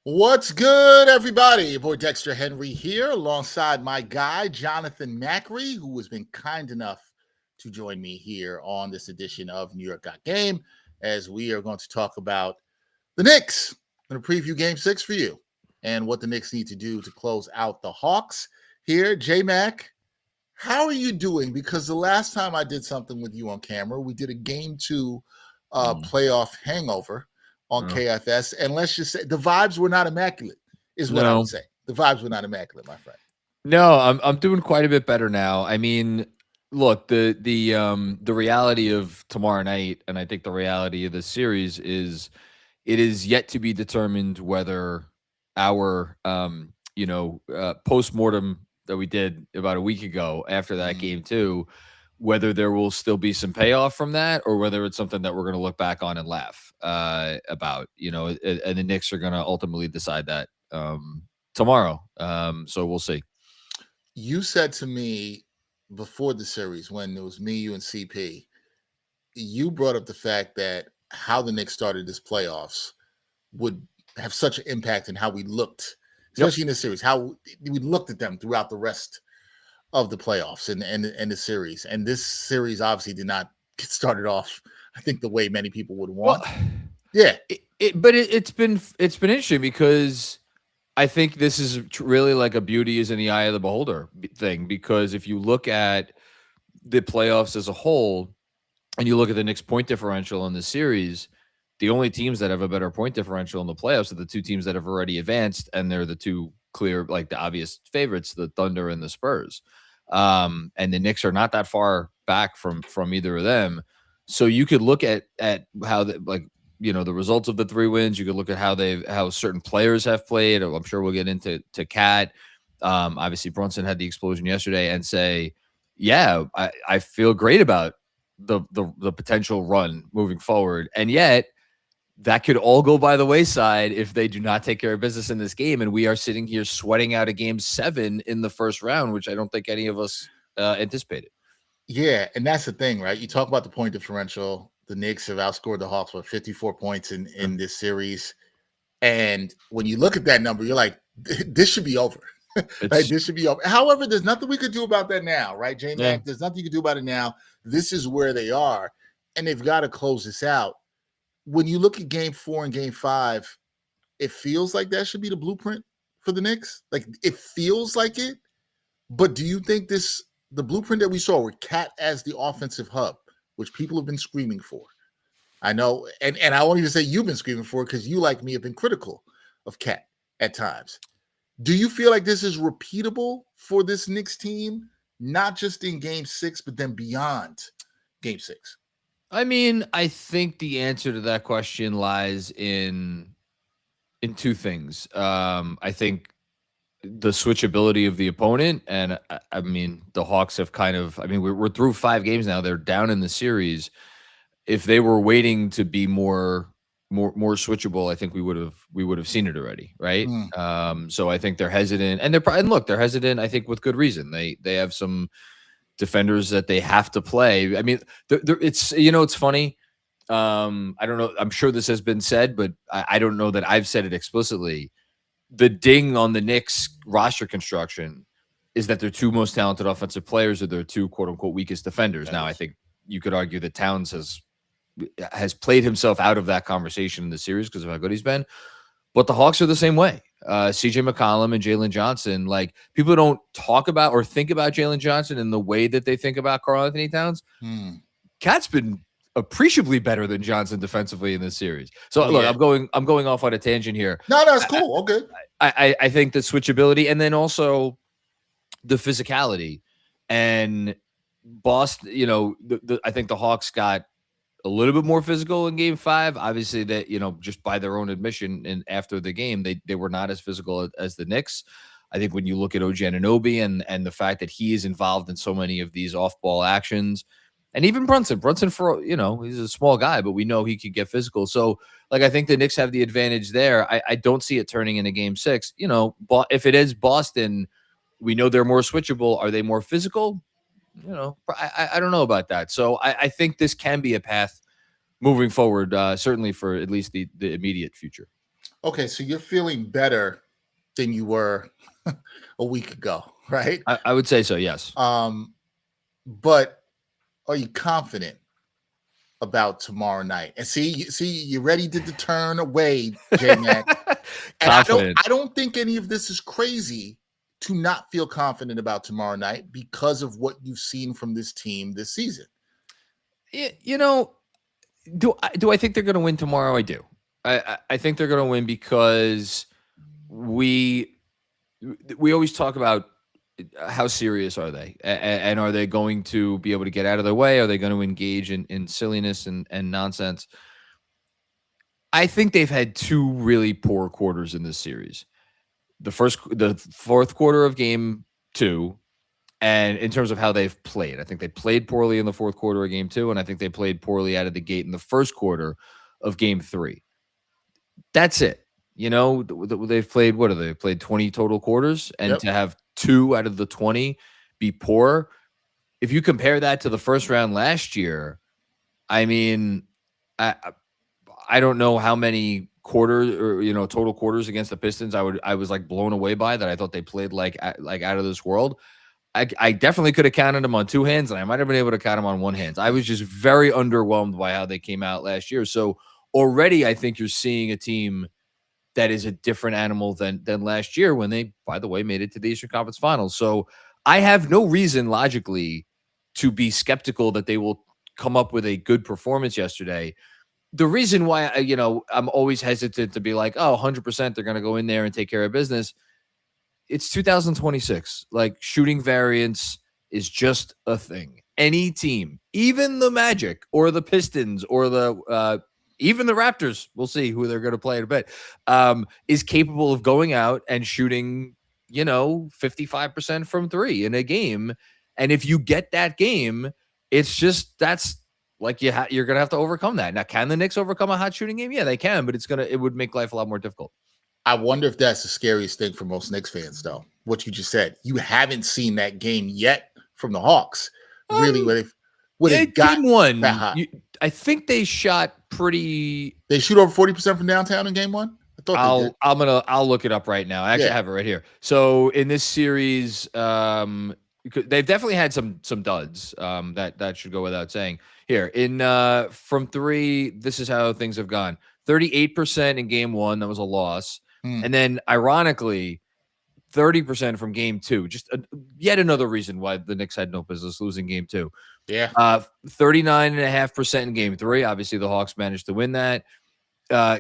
What's good, everybody? Your boy Dexter Henry here, alongside my guy, Jonathan Macri, who has been kind enough to join me here on this edition of New York Got Game, as we are going to talk about the Knicks. I'm going to preview Game 6 for you and what the Knicks need to do to close out the Hawks. Here, J-Mac, how are you doing? Because the last time I did something with you on camera, we did a Game 2 playoff hangover on KFS, and let's just say the vibes were not immaculate, is what I would say. The vibes were not immaculate, my friend. No, I'm doing quite a bit better now. I mean, look, the reality of tomorrow night, and I think the reality of this series is it is yet to be determined whether our post-mortem that we did about a week ago after that game too, whether there will still be some payoff from that or whether it's something that we're going to look back on and laugh about, and the Knicks are going to ultimately decide that tomorrow. So we'll see. You said to me before the series, when it was me, you, and CP, you brought up the fact that how the Knicks started this playoffs would have such an impact in how we looked, especially in the series, how we looked at them throughout the rest of the playoffs and the series. And this series obviously did not get started off, I think, the way many people would want. Well, but it's been interesting because I think this is really like a beauty is in the eye of the beholder thing, because if you look at the playoffs as a whole and you look at the Knicks point differential in the series, the only teams that have a better point differential in the playoffs are the two teams that have already advanced, and they're the two clear, like the obvious favorites, the Thunder and the Spurs. And the Knicks are not that far back from either of them. So you could look at how the results of the 3 wins. You could look at how certain players have played. I'm sure we'll get into Cat. Obviously Brunson had the explosion yesterday, and say, yeah, I feel great about the potential run moving forward. And yet that could all go by the wayside if they do not take care of business in this game. And we are sitting here sweating out a Game 7 in the first round, which I don't think any of us anticipated. Yeah, and that's the thing, right? You talk about the point differential. The Knicks have outscored the Hawks by 54 points in this series. And when you look at that number, you're like, this should be over. Right? This should be over. However, there's nothing we could do about that now, right, J-Mac? Yeah. There's nothing you can do about it now. This is where they are, and they've got to close this out. When you look at Game 4 and Game 5, it feels like that should be the blueprint for the Knicks. Like, it feels like it. But do you think the blueprint that we saw with Cat as the offensive hub, which people have been screaming for? I know, and I won't even say you've been screaming for it, because you, like me, have been critical of Cat at times. Do you feel like this is repeatable for this Knicks team, not just in Game 6, but then beyond Game 6? I mean, I think the answer to that question lies in two things. I think the switchability of the opponent, and I mean, the Hawks have kind of, I mean, we're through 5 games now. They're down in the series. If they were waiting to be more switchable, I think we would have seen it already, right? So I think they're hesitant, and they're hesitant, I think, with good reason. They have some defenders that they have to play. I mean, it's it's funny. I don't know. I'm sure this has been said, but I don't know that I've said it explicitly. The ding on the Knicks roster construction is that their 2 most talented offensive players are their 2 quote unquote weakest defenders. Now, I think you could argue that Towns has played himself out of that conversation in the series because of how good he's been. But the Hawks are the same way. CJ McCollum and Jalen Johnson, like, people don't talk about or think about Jalen Johnson in the way that they think about Karl-Anthony Towns. Cat's been appreciably better than Johnson defensively in this series. So look, I'm going off on a tangent here. No, it's cool. Okay. I think the switchability, and then also the physicality, and Boston, I think the Hawks got a little bit more physical in Game 5. Obviously, that just by their own admission, and after the game, they were not as physical as the Knicks. I think when you look at OG Anunoby and the fact that he is involved in so many of these off-ball actions, and even Brunson for he's a small guy, but we know he could get physical. So, like, I think the Knicks have the advantage there. I don't see it turning into Game 6. If it is Boston, we know they're more switchable. Are they more physical? I don't know about that. So I think this can be a path moving forward, certainly for at least the immediate future. Okay, so you're feeling better than you were a week ago, right? I would say so, yes. But are you confident about tomorrow night? And see, you're ready to turn away, J Mac. And Confident. I don't think any of this is crazy to not feel confident about tomorrow night because of what you've seen from this team this season. You know, do I think they're going to win tomorrow? I do. I think they're going to win because we always talk about how serious are they, and are they going to be able to get out of their way? Are they going to engage in silliness and nonsense? I think they've had two really poor quarters in this series. The fourth quarter of game two, and in terms of how they've played, I think they played poorly in the fourth quarter of game two, and I think they played poorly out of the gate in the first quarter of game three. That's it. You know, they've played, what are they? Played 20 total quarters, and Yep. to have 2 out of the 20 be poor. If you compare that to the first round last year, I mean, I I don't know how many quarters or total quarters against the Pistons I was like blown away by that. I thought they played like out of this world. I definitely could have counted them on 2 hands, and I might have been able to count them on 1 hand. I was just very underwhelmed by how they came out last year. So already, I think you're seeing a team that is a different animal than last year when they, by the way, made it to the Eastern Conference Finals. So I have no reason logically to be skeptical that they will come up with a good performance yesterday. The reason why I'm always hesitant to be like, oh, 100% they're going to go in there and take care of business. It's 2026. Like, shooting variance is just a thing. Any team, even the Magic or the Pistons or the even the Raptors, we'll see who they're going to play in a bit, is capable of going out and shooting, 55% from three in a game. And if you get that game, it's just that's like you're going to have to overcome that. Now, can the Knicks overcome a hot shooting game? Yeah, they can, but it would make life a lot more difficult. I wonder if that's the scariest thing for most Knicks fans, though. What you just said, you haven't seen that game yet from the Hawks, really, where they got Game that one, hot. I think they shot pretty. They shoot over 40% from downtown in game one. I thought they did. I'll look it up right now. I actually have it right here. So in this series, they've definitely had some duds. That should go without saying. Here in from three, this is how things have gone. 38% in game one, that was a loss, and then ironically, 30% from game two. Just yet another reason why the Knicks had no business losing game two. Yeah. 39.5% in game three. Obviously, the Hawks managed to win that.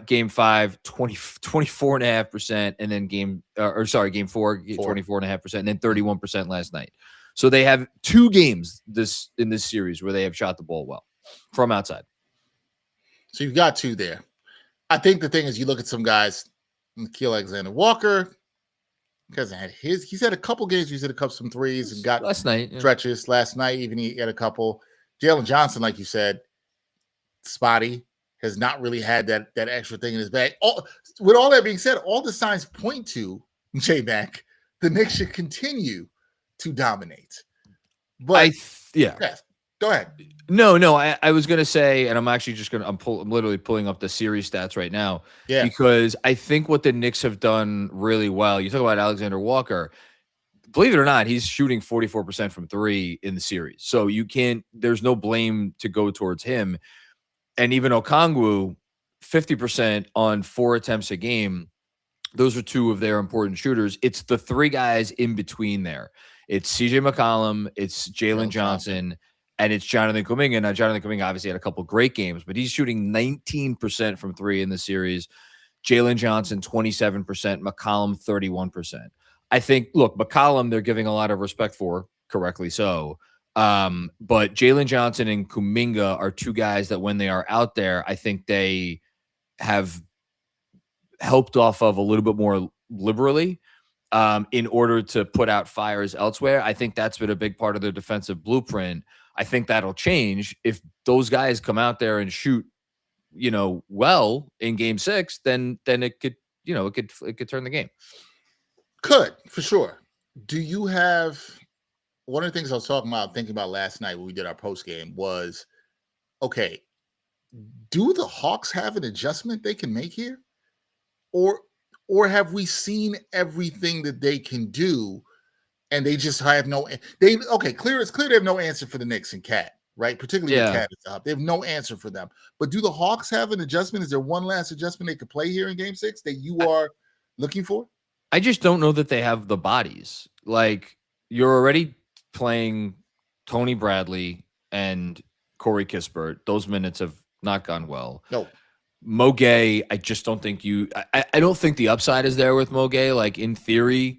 Game five, 24.5%. And then game four, 24.5%. And then 31% last night. So they have 2 games in this series where they have shot the ball well from outside. So you've got 2 there. I think the thing is, you look at some guys, Mikal Alexander-Walker, he's had a couple games. He's hit a couple some threes and got last night stretches. Last night, even he had a couple. Jalen Johnson, like you said, spotty, has not really had that extra thing in his bag. With all that being said, all the signs point to J-Mac, the Knicks should continue to dominate. But yes, go ahead. No, I was gonna say, and I'm actually just I'm literally pulling up the series stats right now. Yeah. Because I think what the Knicks have done really well. You talk about Alexander Walker. Believe it or not, he's shooting 44% from three in the series. So there's no blame to go towards him. And even Okongwu, 50% on 4 attempts a game. Those are 2 of their important shooters. It's the 3 guys in between there. It's CJ McCollum, it's Jalen Johnson, and it's Jonathan Kuminga. Now, Jonathan Kuminga obviously had a couple great games, but he's shooting 19% from 3 in the series. Jalen Johnson, 27%, McCollum, 31%. I think, look, McCollum, they're giving a lot of respect for, correctly so. But Jalen Johnson and Kuminga are 2 guys that when they are out there, I think they have helped off of a little bit more liberally in order to put out fires elsewhere. I think that's been a big part of their defensive blueprint. I think that'll change if those guys come out there and shoot, well in game 6, then it could, it could turn the game. Could, for sure. Do you have one of the things I was thinking about last night when we did our post game was, okay, do the Hawks have an adjustment they can make here? or or have we seen everything that they can do and they just have no they okay, clear it's clear they have no answer for the Knicks and Cat, right? Particularly with Yeah. Cat at the top. They have no answer for them. But do the Hawks have an adjustment? Is there one last adjustment they could play here in game 6 that you are looking for? I just don't know that they have the bodies. Like, you're already playing Tony Bradley and Corey Kispert. Those minutes have not gone well. No. Mo Gay, I just don't think I don't think the upside is there with Mo Gay. Like, in theory,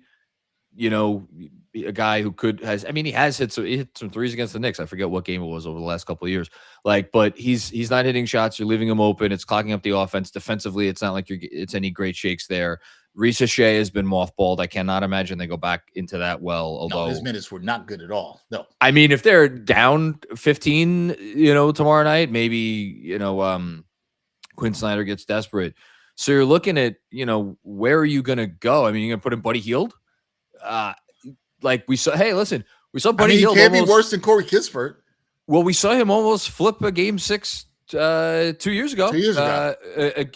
you know, a guy who he has hit some threes against the Knicks. I forget what game it was over the last couple of years. Like, but he's not hitting shots. You're leaving him open. It's clogging up the offense. Defensively, it's not like it's any great shakes there. Risa Shea has been mothballed. I cannot imagine they go back into that well. Although his minutes were not good at all. No. I mean, if they're down 15, tomorrow night, maybe, Quinn Snyder gets desperate. So you're looking at, where are you going to go? I mean, you're going to put in Buddy Hield? Like we saw, hey, listen, we saw Buddy Hield. He can't be worse than Corey Kispert. Well, we saw him almost flip a game 6 2 years ago. 2 years ago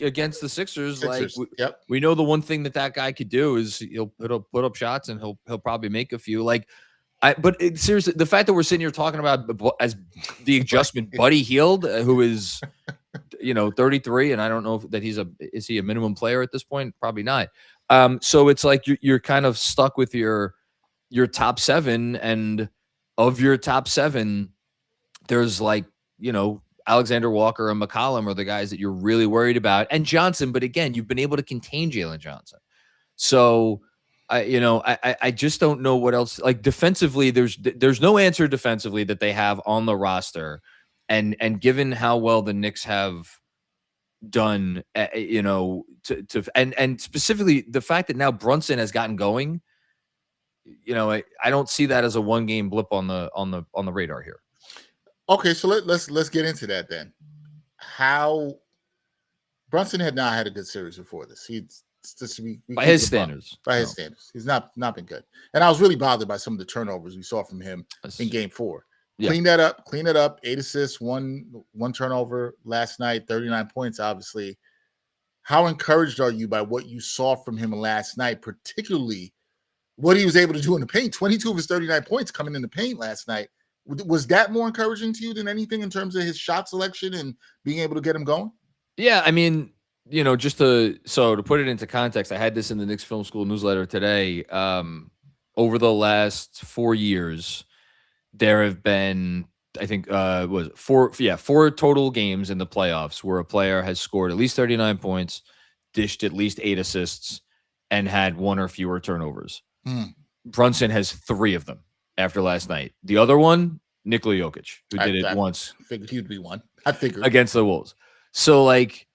against the Sixers. Like yep. We know the one thing that guy could do is he'll put up shots and he'll probably make a few. Like, seriously, the fact that we're sitting here talking about as the adjustment Buddy Hield, who is 33, and I don't know that is he a minimum player at this point? Probably not. So it's like you're kind of stuck with your top 7, and of your top 7, there's like, Alexander Walker and McCollum are the guys that you're really worried about, and Johnson. But again, you've been able to contain Jalen Johnson. So I just don't know what else. Like, defensively, there's no answer defensively that they have on the roster, and given how well the Knicks have done, and specifically the fact that now Brunson has gotten going, I don't see that as a one game blip on the radar here. Okay, so let's get into that then. How Brunson had not had a good series before this. By his standards, he's not been good. And I was really bothered by some of the turnovers we saw from him in game 4. Yeah. Clean it up. 8 assists, one turnover last night, 39 points, obviously. How encouraged are you by what you saw from him last night, particularly what he was able to do in the paint? 22 of his 39 points coming in the paint last night. Was that more encouraging to you than anything in terms of his shot selection and being able to get him going? Yeah, I mean, just to put it into context, I had this in the Knicks Film School newsletter today. Over the last 4 years, there have been, I think, four total games in the playoffs where a player has scored at least 39 points, dished at least 8 assists, and had 1 or fewer turnovers. Brunson has 3 of them after last night. The other one, Nikola Jokic, who did it once. Figured he'd be one. I figured. Against the Wolves. So, like,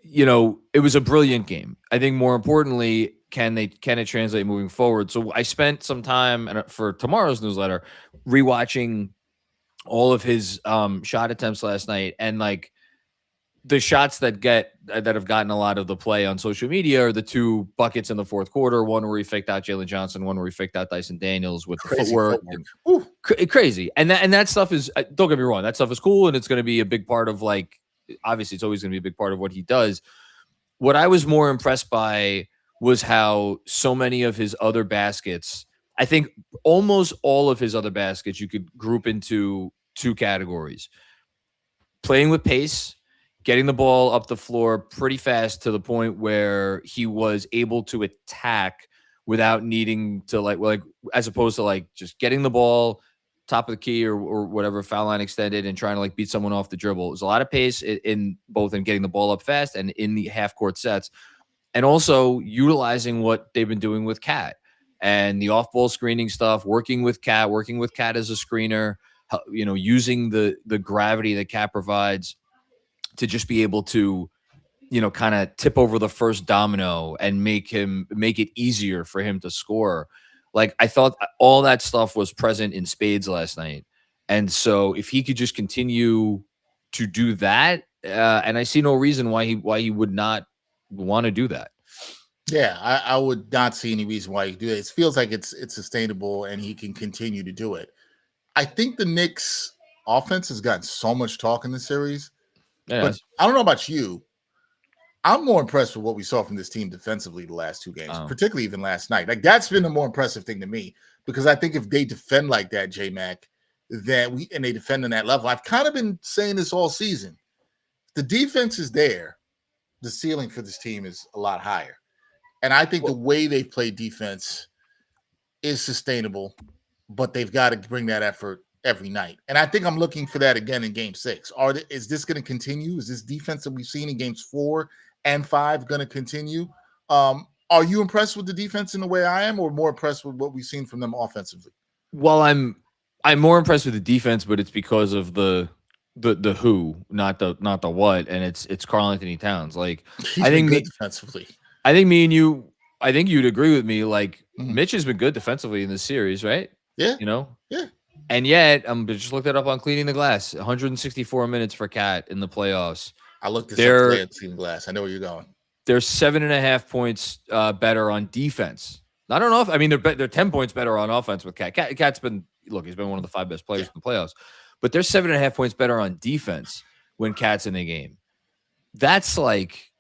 it was a brilliant game. I think more importantly, can it translate moving forward? So I spent some time for tomorrow's newsletter rewatching all of his shot attempts last night, and like the shots that have gotten a lot of the play on social media are the 2 buckets in the fourth quarter. One where he faked out Jalen Johnson, one where he faked out Dyson Daniels with the footwork. Crazy. And that stuff is, don't get me wrong, that stuff is cool, and it's going to be a big part of, like, obviously it's always going to be a big part of what he does. What I was more impressed by was how so many of his other baskets, I think almost all of his other baskets, you could group into 2 categories. Playing with pace, getting the ball up the floor pretty fast to the point where he was able to attack without needing to like as opposed to like just getting the ball top of the key or whatever, foul line extended, and trying to like beat someone off the dribble. There's a lot of pace in both in getting the ball up fast and in the half court sets, and also utilizing what they've been doing with Cat and the off ball screening stuff, working with Cat as a screener, using the gravity that Cat provides to just be able to, kind of tip over the first domino and make it easier for him to score. Like, I thought all that stuff was present in spades last night. And so if he could just continue to do that, and I see no reason why he would not want to do that. Yeah, I would not see any reason why he could do it. It feels like it's sustainable and he can continue to do it. I think the Knicks offense has gotten so much talk in the series. Yeah, but I don't know about you. I'm more impressed with what we saw from this team defensively the last two games, Oh. particularly even last night. Like that's been the more impressive thing to me because I think if they defend like that, J Mac, and they defend on that level, I've kind of been saying this all season. The defense is there. The ceiling for this team is a lot higher. And I think the way they've played defense is sustainable, but they've got to bring that effort every night. And I think I'm looking for that again in game 6. Is this going to continue? Is this defense that we've seen in games 4 and 5 going to continue? Are you impressed with the defense in the way I am, or more impressed with what we've seen from them offensively? Well, I'm more impressed with the defense, but it's because of the who, not the what, and it's Karl-Anthony Towns. Like He's I been think good defensively. I think me and you, I think you'd agree with me. Like Mitch has been good defensively in this series, right? Yeah. You know? Yeah. And yet, just looked it up on Cleaning the Glass. 164 minutes for Cat in the playoffs. I looked this up today at Cleaning Glass. I know where you're going. They're 7.5 points better on defense. I don't know if they're 10 points better on offense with Cat. Cat's been he's been one of the 5 best players in the playoffs, but they're 7.5 points better on defense when Cat's in the game. That's like,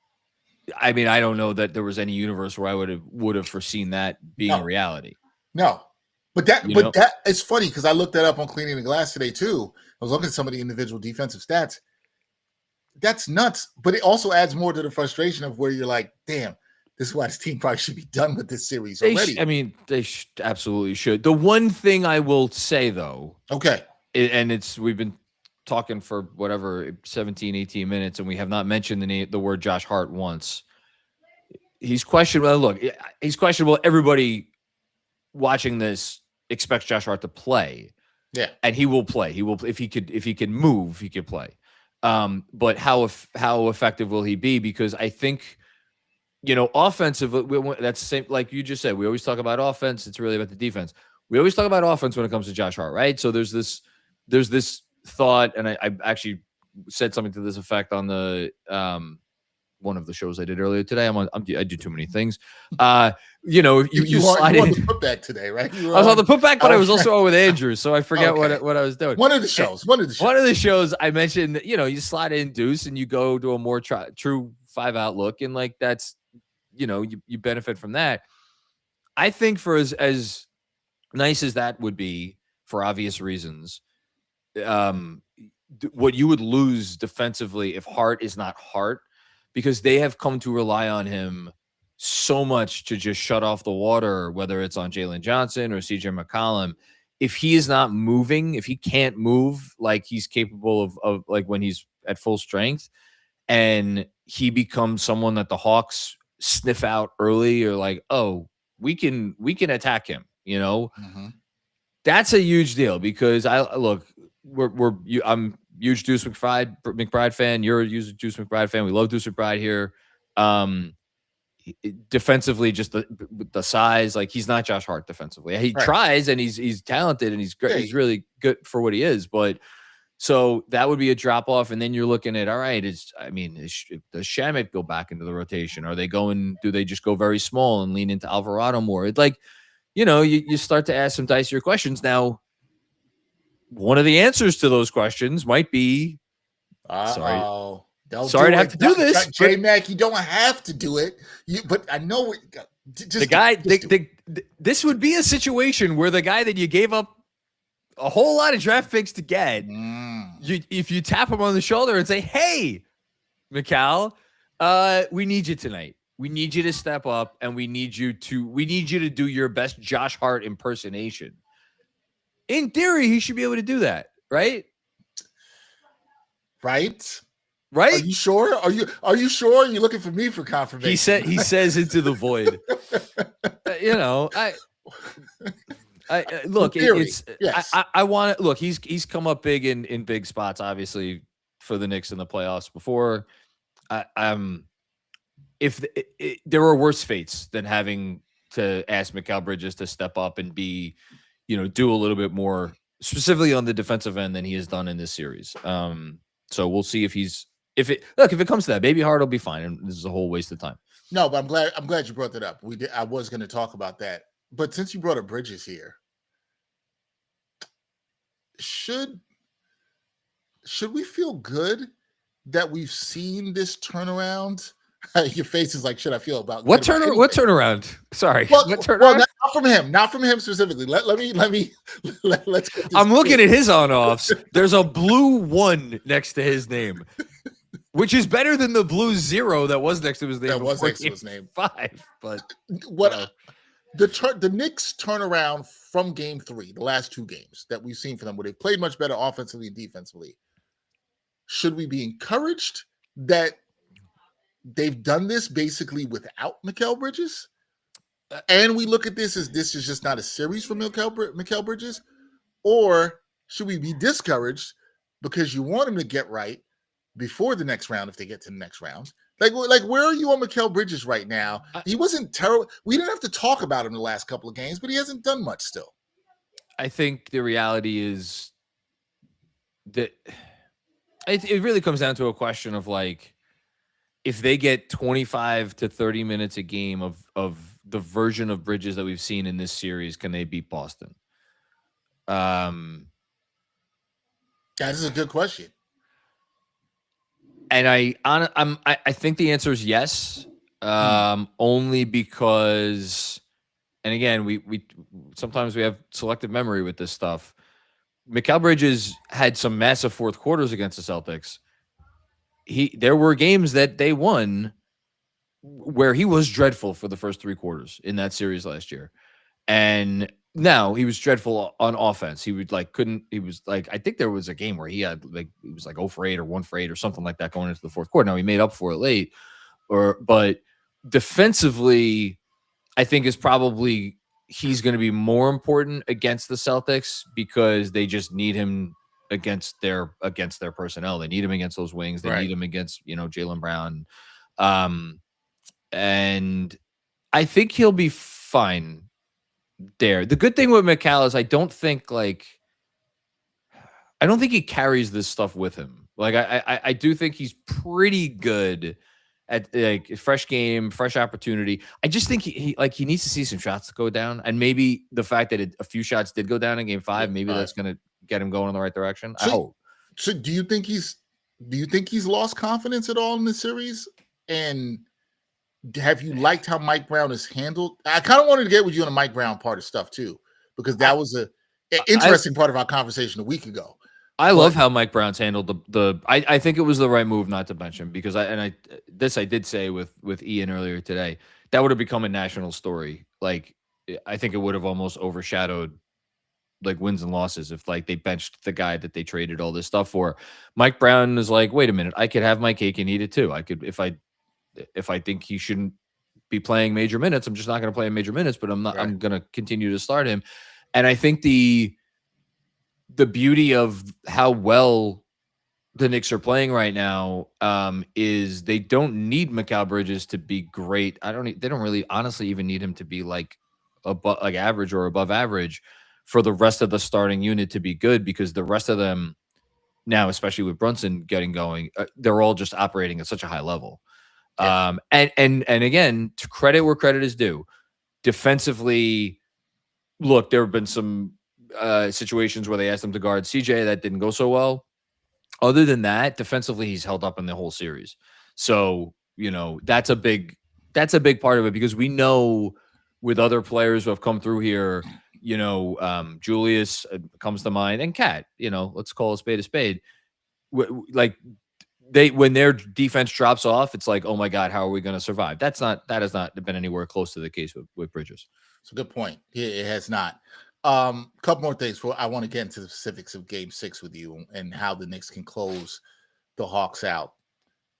I mean, I don't know that there was any universe where I would have foreseen that being a reality. No, but that it's funny because I looked that up on Cleaning the Glass today too. I was looking at some of the individual defensive stats. That's nuts, but it also adds more to the frustration of where you're like, damn, this is why this team probably should be done with this series already. They absolutely should. The one thing I will say though, okay, and we've been talking for whatever 17, 18 minutes, and we have not mentioned the word Josh Hart once. He's questionable. Look, he's questionable. Everybody watching this expects Josh Hart to play. Yeah, and he will play. He will if he can move, he could play. But how effective will he be? Because I think, offensive, that's the same, like you just said, we always talk about offense. It's really about the defense. We always talk about offense when it comes to Josh Hart, right? So there's this thought, and I actually said something to this effect on the one of the shows I did earlier today. I do too many things. You slide in. On the putback today, right? I was on the putback, but I was also on with Andrew, so I forget what I was doing. One of the shows I mentioned, you slide in Deuce and you go to a more true 5-out look, and like that's, you benefit from that. I think for as nice as that would be for obvious reasons, what you would lose defensively if Hart is not Hart, because they have come to rely on him so much to just shut off the water, whether it's on Jalen Johnson or CJ McCollum. If he is not moving, if he can't move like he's capable of like when he's at full strength, and he becomes someone that the Hawks sniff out early, or like, oh, we can attack him, that's a huge deal, because I'm huge Deuce McBride fan. You're a huge Deuce McBride fan. We love Deuce McBride here. Defensively, just the size, like he's not Josh Hart defensively. He tries, and he's talented, and he's great. He's really good for what he is. But so that would be a drop off, and then you're looking at, all right, does Shamet go back into the rotation? Do they just go very small and lean into Alvarado more? It's like, you start to ask some dicier questions. Now, one of the answers to those questions might be, sorry to have to do this, J Mac. You don't have to do it, but I know this would be a situation where the guy that you gave up a whole lot of draft picks to get, if you tap him on the shoulder and say, "Hey, Mikal, we need you tonight. We need you to step up, and we need you to do your best Josh Hart impersonation." In theory, he should be able to do that, right? Right? Right? Are you sure? Are you sure? You're looking for me for confirmation. He says into the void. I look. Yes. I want to look. He's come up big in big spots, obviously, for the Knicks in the playoffs before. If there were worse fates than having to ask Mikal Bridges to step up and be, do a little bit more specifically on the defensive end than he has done in this series. So we'll see if it comes to that, maybe Hart will be fine, and this is a whole waste of time. No, but I'm glad you brought that up. I was going to talk about that, but since you brought up Bridges here, should we feel good that we've seen this turnaround Your face is like, should I feel about What good about what anything? turnaround? Sorry, what Well, turnaround? not from him specifically. Let's get this I'm looking clear. at his on-offs. There's a blue 1 next to his name, which is better than the blue 0 that was next to his name That was before next to game his name. 5. But What the Knicks turnaround from game 3, the last 2 games that we've seen for them, where they've played much better offensively and defensively. Should we be encouraged that they've done this basically without Mikal Bridges? And we look at this as this is just not a series for Mikal Bridges? Or should we be discouraged because you want him to get right before the next round if they get to the next round? Like where are you on Mikal Bridges right now? He wasn't terrible. We didn't have to talk about him the last couple of games, but he hasn't done much still. I think the reality is that it really comes down to a question of like, if they get 25 to 30 minutes a game of the version of Bridges that we've seen in this series, can they beat Boston? That is a good question. And I think the answer is yes. Only because, and again, we sometimes we have selective memory with this stuff. Mikal Bridges had some massive fourth quarters against the Celtics. There were games that they won where he was dreadful for the first 3 quarters in that series last year. And now he was dreadful on offense. He would he was like, I think there was a game where he was like 0 for 8 or 1 for 8 or something like that going into the fourth quarter. Now he made up for it late, but defensively, I think he's going to be more important against the Celtics because they just need him against their personnel. They need him against those wings. They need him against, Jaylen Brown. And I think he'll be fine there. The good thing with Mikal is I don't think he carries this stuff with him. Like I do think he's pretty good at like fresh game, fresh opportunity. I just think he needs to see some shots go down, and maybe the fact that a few shots did go down in game 5, maybe that's going to get him going in the right direction. I hope. So do you think he's lost confidence at all in this series? And have you liked how Mike Brown is handled? I kind of wanted to get with you on the Mike Brown part of stuff too, because that was an interesting part of our conversation a week ago. I love how Mike Brown's handled I think it was the right move not to mention, because I did say with Ian earlier today, that would have become a national story. Like, I think it would have almost overshadowed like wins and losses if like they benched the guy that they traded all this stuff for. Mike Brown is like, wait a minute, I could have my cake and eat it too. I could, if I think he shouldn't be playing major minutes, I'm just not going to play him major minutes, but I'm not. Right. I'm going to continue to start him. And I think the beauty of how well the Knicks are playing right now is they don't need Mikal Bridges to be great. They don't really honestly even need him to be like average or above average for the rest of the starting unit to be good, because the rest of them now, especially with Brunson getting going, they're all just operating at such a high level. Yeah. And again, to credit where credit is due, defensively, look, there have been some situations where they asked him to guard CJ that didn't go so well. Other than that, defensively, he's held up in the whole series. So, that's a big part of it, because we know with other players who have come through here, Julius comes to mind, and Cat, let's call a spade. Like, when their defense drops off, it's like, oh my God, how are we going to survive? That has not been anywhere close to the case with Bridges. It's a good point. It has not. A couple more things I want to get into the specifics of Game 6 with you and how the Knicks can close the Hawks out.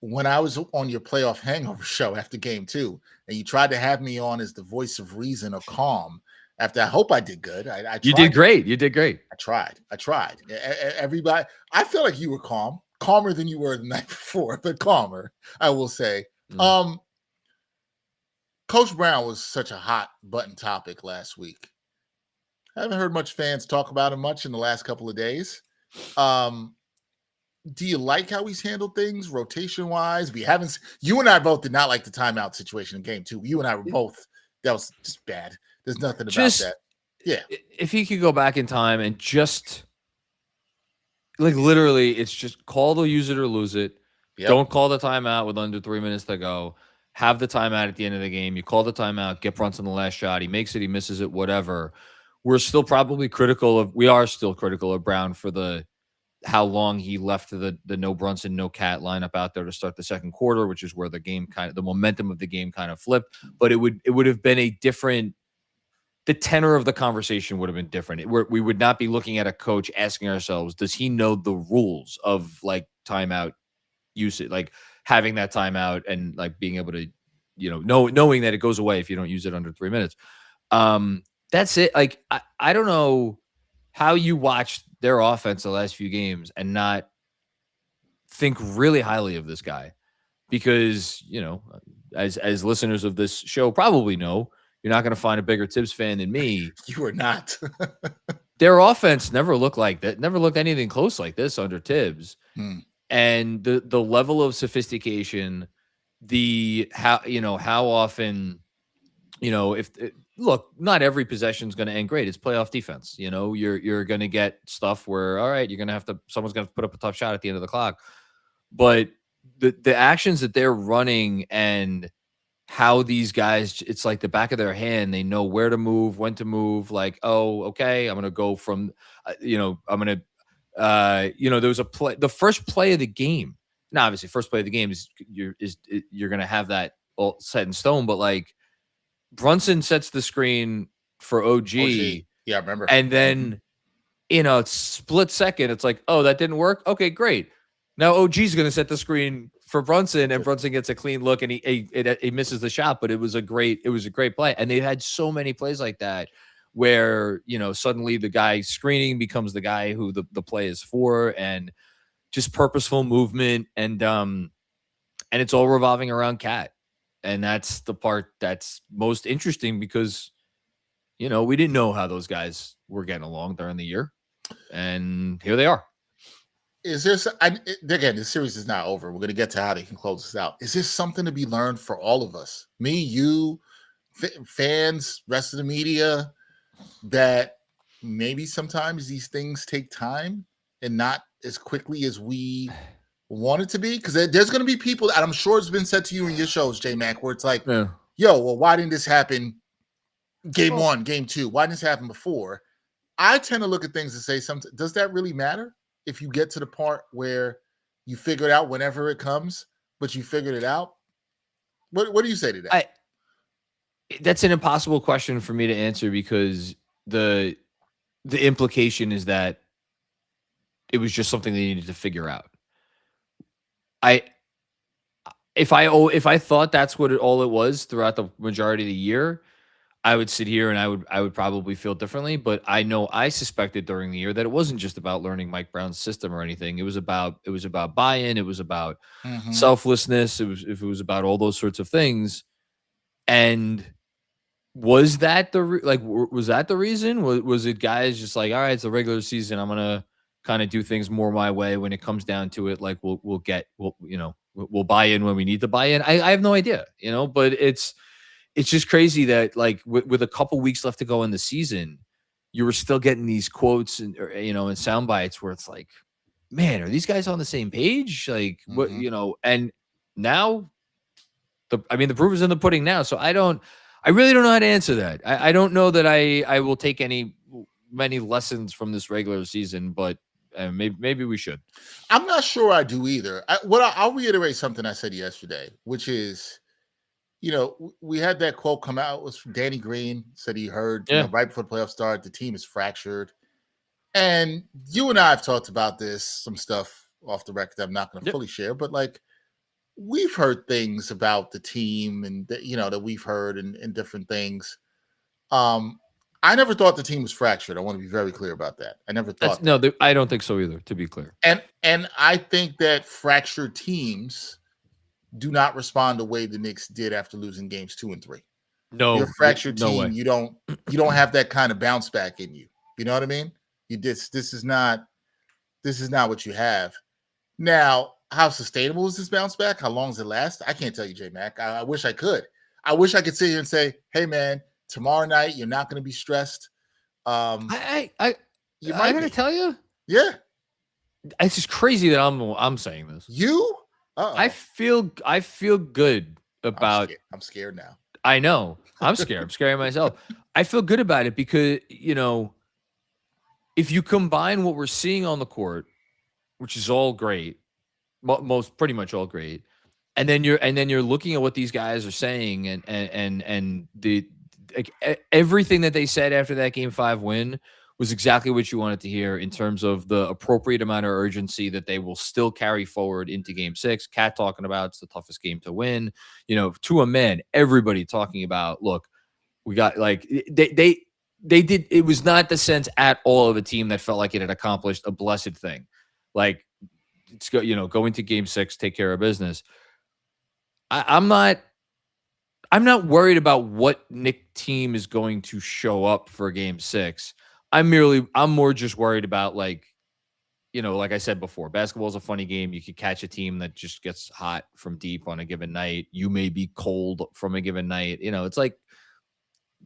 When I was on your playoff hangover show after Game 2, and you tried to have me on as the voice of reason or calm, after I hope I did good. You did great. You did great. I tried. Everybody, I feel like you were calmer than you were the night before, but calmer, I will say. Coach Brown was such a hot button topic last week. I haven't heard much fans talk about him much in the last couple of days. Do you like how he's handled things rotation wise? You and I both did not like the timeout situation in Game 2. You and I were both, that was just bad. There's nothing about that. Yeah. If he could go back in time and just like literally, it's just call the use it or lose it. Yep. Don't call the timeout with under 3 minutes to go. have the timeout at the end of the game. You call the timeout, get Brunson the last shot. He makes it, he misses it, whatever. We are still critical of Brown for the how long he left the no Brunson, no Cat lineup out there to start the second quarter, which is where the momentum of the game kind of flipped. But it would have been a different, the tenor of the conversation would have been different. We would not be looking at a coach asking ourselves, does he know the rules of like timeout usage, like having that timeout and like being able to, knowing that it goes away if you don't use it under 3 minutes. That's it. Like, I don't know how you watched their offense the last few games and not think really highly of this guy, because, as listeners of this show probably know, you're not going to find a bigger Tibbs fan than me. You are not. Their offense never looked like that, never looked anything close like this under Tibbs. And the level of sophistication, how often, look, not every possession is going to end great. It's playoff defense. You're going to get stuff where, all right, someone's going to put up a tough shot at the end of the clock. But the actions that they're running and how these guys, it's like the back of their hand. They know where to move, when to move. Like, oh, okay, I'm going to go from, I'm going to, there was a play, the first play of the game. Now, obviously, first play of the game you're going to have that all set in stone. But like, Brunson sets the screen for OG. Yeah, I remember. And then in a split second, it's like, oh, that didn't work. Okay, great. Now OG's going to set the screen for Brunson, and Brunson gets a clean look, and he misses the shot. But it was a great play, and they had so many plays like that where suddenly the guy screening becomes the guy who the play is for, and just purposeful movement, and it's all revolving around Cat. And that's the part that's most interesting, because, we didn't know how those guys were getting along during the year. And here they are. Is there, again, this series is not over. We're going to get to how they can close this out. Is there something to be learned for all of us? Me, you, fans, rest of the media, that maybe sometimes these things take time and not as quickly as we want it to be? Because there's going to be people, and I'm sure it's been said to you in your shows, J-Mac, where it's like, yo, well, why didn't this happen game one, game two? Why didn't this happen before? I tend to look at things and say, does that really matter? If you get to the part where you figure it out whenever it comes, but you figured it out, what do you say to that? That's an impossible question for me to answer, because the implication is that it was just something they needed to figure out. If I thought that's what all it was throughout the majority of the year, I would sit here and I would probably feel differently. But I suspected during the year that it wasn't just about learning Mike Brown's system or anything. It was about buy-in. It was about selflessness. It was about all those sorts of things. And was that was that the reason? Was it guys just like, all right, it's the regular season, I'm gonna kind of do things more my way. When it comes down to it, like we'll buy in when we need to buy in. I have no idea, but it's just crazy that like with a couple weeks left to go in the season, you were still getting these quotes and sound bites where it's like, man, are these guys on the same page? Like what, and now the proof is in the pudding now. So I really don't know how to answer that. I don't know that I will take many lessons from this regular season, but maybe we should. I'm not sure I do either. I'll reiterate something I said yesterday, which is, we had that quote come out. It was from Danny Green, said he heard right before the playoff start, the team is fractured. And you and I have talked about this, some stuff off the record that I'm not going to fully share, but like we've heard things about the team and that we've heard and different things. I never thought the team was fractured. I want to be very clear about that. I never thought that. I don't think so either, to be clear. And I think that fractured teams do not respond the way the Knicks did after losing games 2 and 3. No, you're a fractured team. Way. You don't have that kind of bounce back in you. You know what I mean? This is not what you have. Now, how sustainable is this bounce back? How long does it last? I can't tell you, J-Mac. I wish I could. I wish I could sit here and say, hey man, tomorrow night you're not going to be stressed. I gotta tell you, yeah, it's just crazy that I'm saying this. You? I feel good about. I'm scared now. I know. I'm scared. I'm scaring myself. I feel good about it because, if you combine what we're seeing on the court, which is all great, most pretty much all great, and then you're looking at what these guys are saying and the like everything that they said after that Game 5 win was exactly what you wanted to hear in terms of the appropriate amount of urgency that they will still carry forward into Game 6. Cat talking about it's the toughest game to win. To a man, everybody talking about, look, we got like they did. It was not the sense at all of a team that felt like it had accomplished a blessed thing. Like, it's go into Game 6, take care of business. I'm not worried about what Knick team is going to show up for Game 6. I'm more just worried about, like I said before, basketball is a funny game. You could catch a team that just gets hot from deep on a given night. You may be cold from a given night. It's like,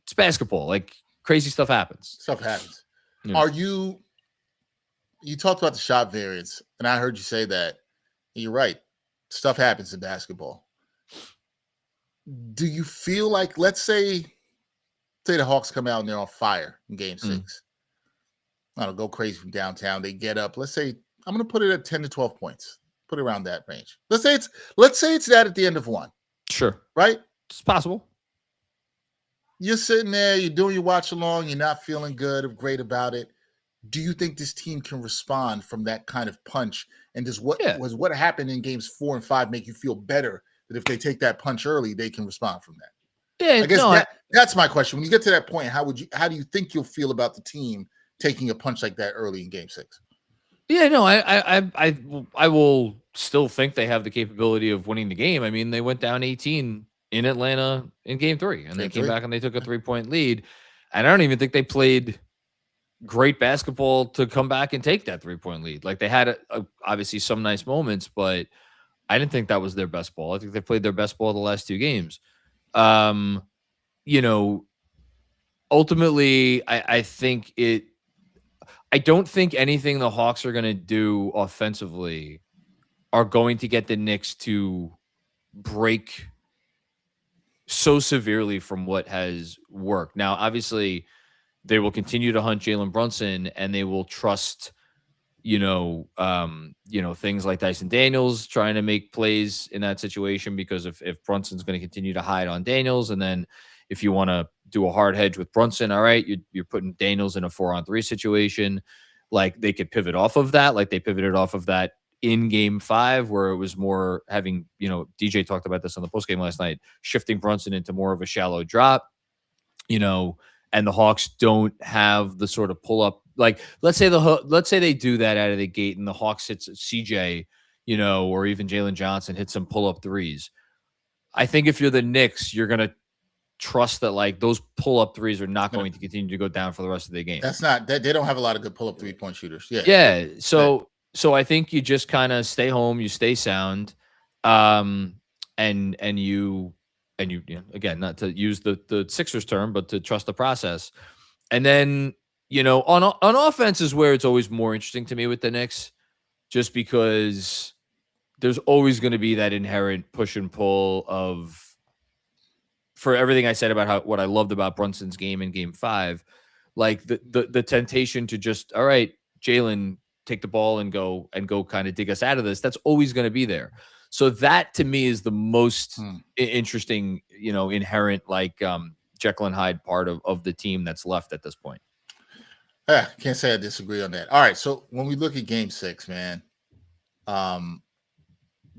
it's basketball. Like, crazy stuff happens. Stuff happens. Yeah. Are you talked about the shot variance, and I heard you say that. You're right. Stuff happens in basketball. Do you feel like, let's say the Hawks come out and they're on fire in Game 6. I don't know, go crazy from downtown. They get up. Let's say, I'm going to put it at 10 to 12 points. Put it around that range. Let's say it's that at the end of one. Sure. Right? It's possible. You're sitting there, you're doing your watch along, you're not feeling good or great about it. Do you think this team can respond from that kind of punch? And does what happened in Games 4 and 5 make you feel better that if they take that punch early, they can respond from that? Yeah, I guess that's my question. When you get to that point, how do you think you'll feel about the team taking a punch like that early in Game 6? Yeah, no, I will still think they have the capability of winning the game. I mean, they went down 18 in Atlanta in Game 3, and they came back and they took a 3-point lead. And I don't even think they played great basketball to come back and take that 3-point lead. Like, they had obviously some nice moments, but I didn't think that was their best ball. I think they played their best ball the last 2 games. Ultimately, I think I don't think anything the Hawks are going to do offensively are going to get the Knicks to break so severely from what has worked. Now, obviously, they will continue to hunt Jalen Brunson, and they will trust, things like Dyson Daniels trying to make plays in that situation, because if Brunson's going to continue to hide on Daniels, and then if you want to do a hard hedge with Brunson, all right, you're putting Daniels in a 4-on-3 situation. Like, they could pivot off of that, like they pivoted off of that in Game 5, where it was more having, DJ talked about this on the postgame last night, shifting Brunson into more of a shallow drop, and the Hawks don't have the sort of pull up. Like, let's say they do that out of the gate, and the Hawks hits CJ, or even Jalen Johnson hit some pull up threes. I think if you're the Knicks, you're gonna trust that, like, those pull up threes are not going to continue to go down for the rest of the game. That's not that they don't have a lot of good pull up 3-point shooters. Yeah. So I think you just kind of stay home, you stay sound, and you again, not to use the Sixers term, but to trust the process. And then, on offense is where it's always more interesting to me with the Knicks, just because there's always going to be that inherent push and pull for everything I said about what I loved about Brunson's game in Game 5, like the temptation to just, all right, Jalen, take the ball and go kind of dig us out of this. That's always going to be there. So that, to me, is the most interesting, inherent, like, Jekyll and Hyde part of the team that's left at this point. Yeah, can't say I disagree on that. All right, so when we look at Game 6, man,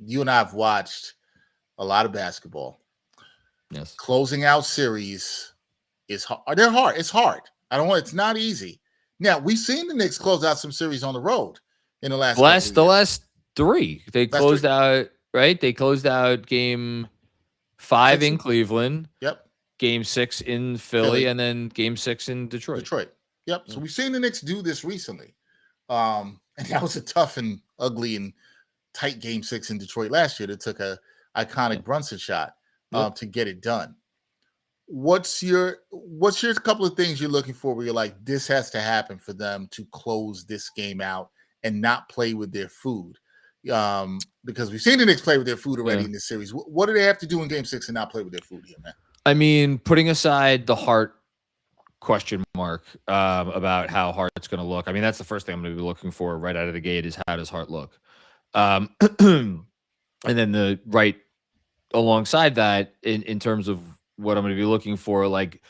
you and I have watched a lot of basketball. Yes. Closing out series is hard. They're hard. It's hard. It's not easy. Now, we've seen the Knicks close out some series on the road in the last 3. They closed out, right? They closed out Game 5 in Cleveland. Yep. Game 6 in Philly, and then Game 6 in Detroit. Yep. So we've seen the Knicks do this recently. And that was a tough and ugly and tight Game 6 in Detroit last year that took a iconic Brunson shot to get it done. What's your couple of things you're looking for where you're like, this has to happen for them to close this game out and not play with their food? Because we've seen the Knicks play with their food already Yeah. in this series. What do they have to do in Game 6 and not play with their food here, man? I mean, putting aside the Hart question mark about how Hart's going to look. I mean, that's the first thing I'm going to be looking for right out of the gate is how does Hart look? And then the right alongside that in terms of what I'm going to be looking for, like,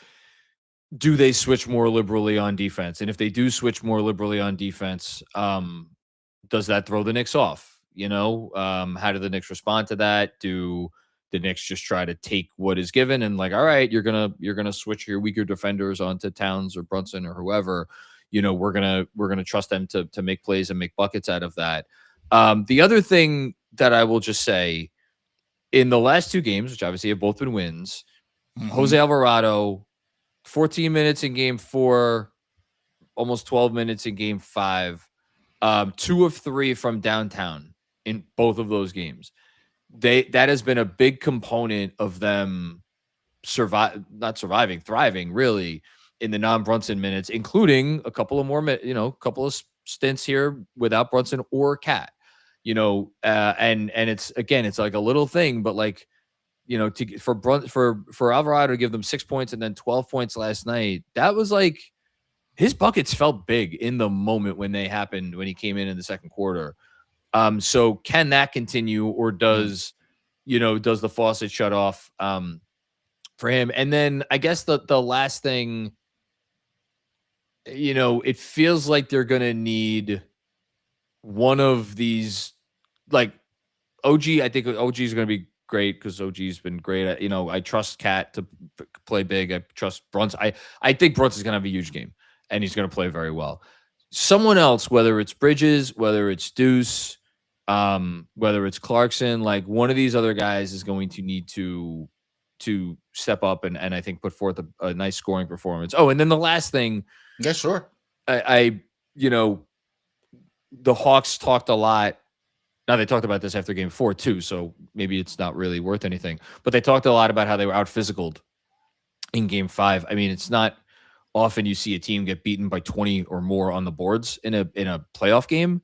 do they switch more liberally on defense? And if they do switch more liberally on defense, does that throw the Knicks off? How do the Knicks respond to that? Do the Knicks just try to take what is given and like, all right, you're gonna switch your weaker defenders onto Towns or Brunson or whoever? We're gonna trust them to make plays and make buckets out of that. The other thing that I will just say in the last two games, which obviously have both been wins, Jose Alvarado, 14 minutes in game 4, almost 12 minutes in game 5, 2 of 3 from downtown in both of those games. That has been a big component of them thriving really in the non-Brunson minutes, including a couple of more, couple of stints here without Brunson or Cat, and it's like a little thing, but like, for Alvarado to give them 6 points and then 12 points last night, that was like his buckets felt big in the moment when they happened when he came in the second quarter. So can that continue, or does the faucet shut off for him? And then I guess the last thing, it feels like they're gonna need one of these, like OG. I think OG is gonna be great because OG's been great at, I trust Cat to play big. I trust Brunson. I think Brunson's gonna have a huge game and he's gonna play very well. Someone else, whether it's Bridges, whether it's Deuce, whether it's Clarkson, like one of these other guys is going to need to step up and I think put forth a nice scoring performance. Oh, and then the last thing, Yeah, sure. I the Hawks talked a lot. Now they talked about this after game 4 too, so maybe it's not really worth anything. But they talked a lot about how they were out physicaled in game 5. I mean, it's not often you see a team get beaten by 20 or more on the boards in a playoff game.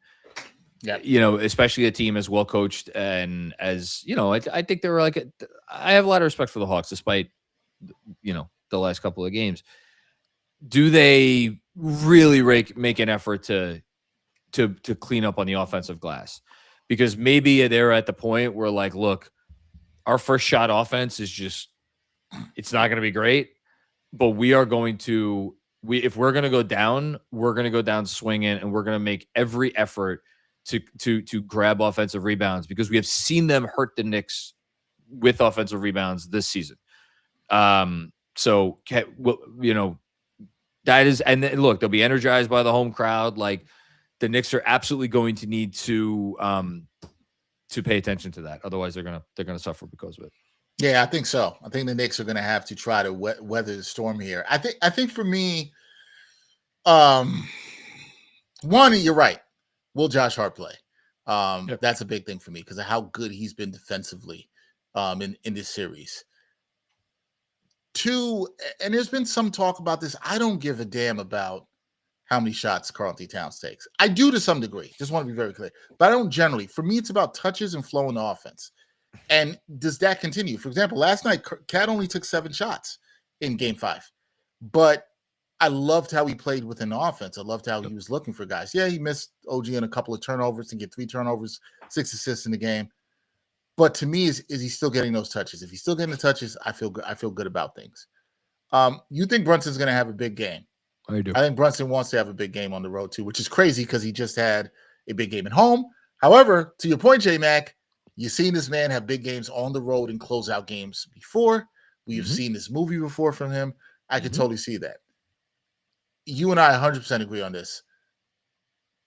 Yeah, especially a team as well coached and as I think they were like. I have a lot of respect for the Hawks, despite the last couple of games. Do they really make an effort to clean up on the offensive glass? Because maybe they're at the point where, like, look, our first shot offense is just, it's not going to be great, but we are going to, if we're going to go down, we're going to go down swinging, and we're going to make every effort to grab offensive rebounds, because we have seen them hurt the Knicks with offensive rebounds this season. So, that is, and then, look, they'll be energized by the home crowd. Like, the Knicks are absolutely going to need to pay attention to that. Otherwise, they're gonna suffer because of it. Yeah, I think so. I think the Knicks are going to have to try to weather the storm here. I think for me, one, you're right. Will Josh Hart play? Yep. That's a big thing for me because of how good he's been defensively in this series. 2, and there's been some talk about this. I don't give a damn about how many shots Karl-Anthony Towns takes. I do to some degree. Just want to be very clear. But I don't generally. For me, it's about touches and flow in the offense. And does that continue? For example, last night, Cat only took 7 shots in game 5. But I loved how he played within the offense. I loved how he was looking for guys. Yeah, he missed OG on a couple of turnovers and get 3 turnovers, 6 assists in the game. But to me, is he still getting those touches? If he's still getting the touches, I feel good. I feel good about things. You think Brunson's going to have a big game? I do. I think Brunson wants to have a big game on the road too, which is crazy because he just had a big game at home. However, to your point, J-Mac, you've seen this man have big games on the road and closeout games before. We have seen this movie before from him. I could totally see that. You and I 100% agree on this.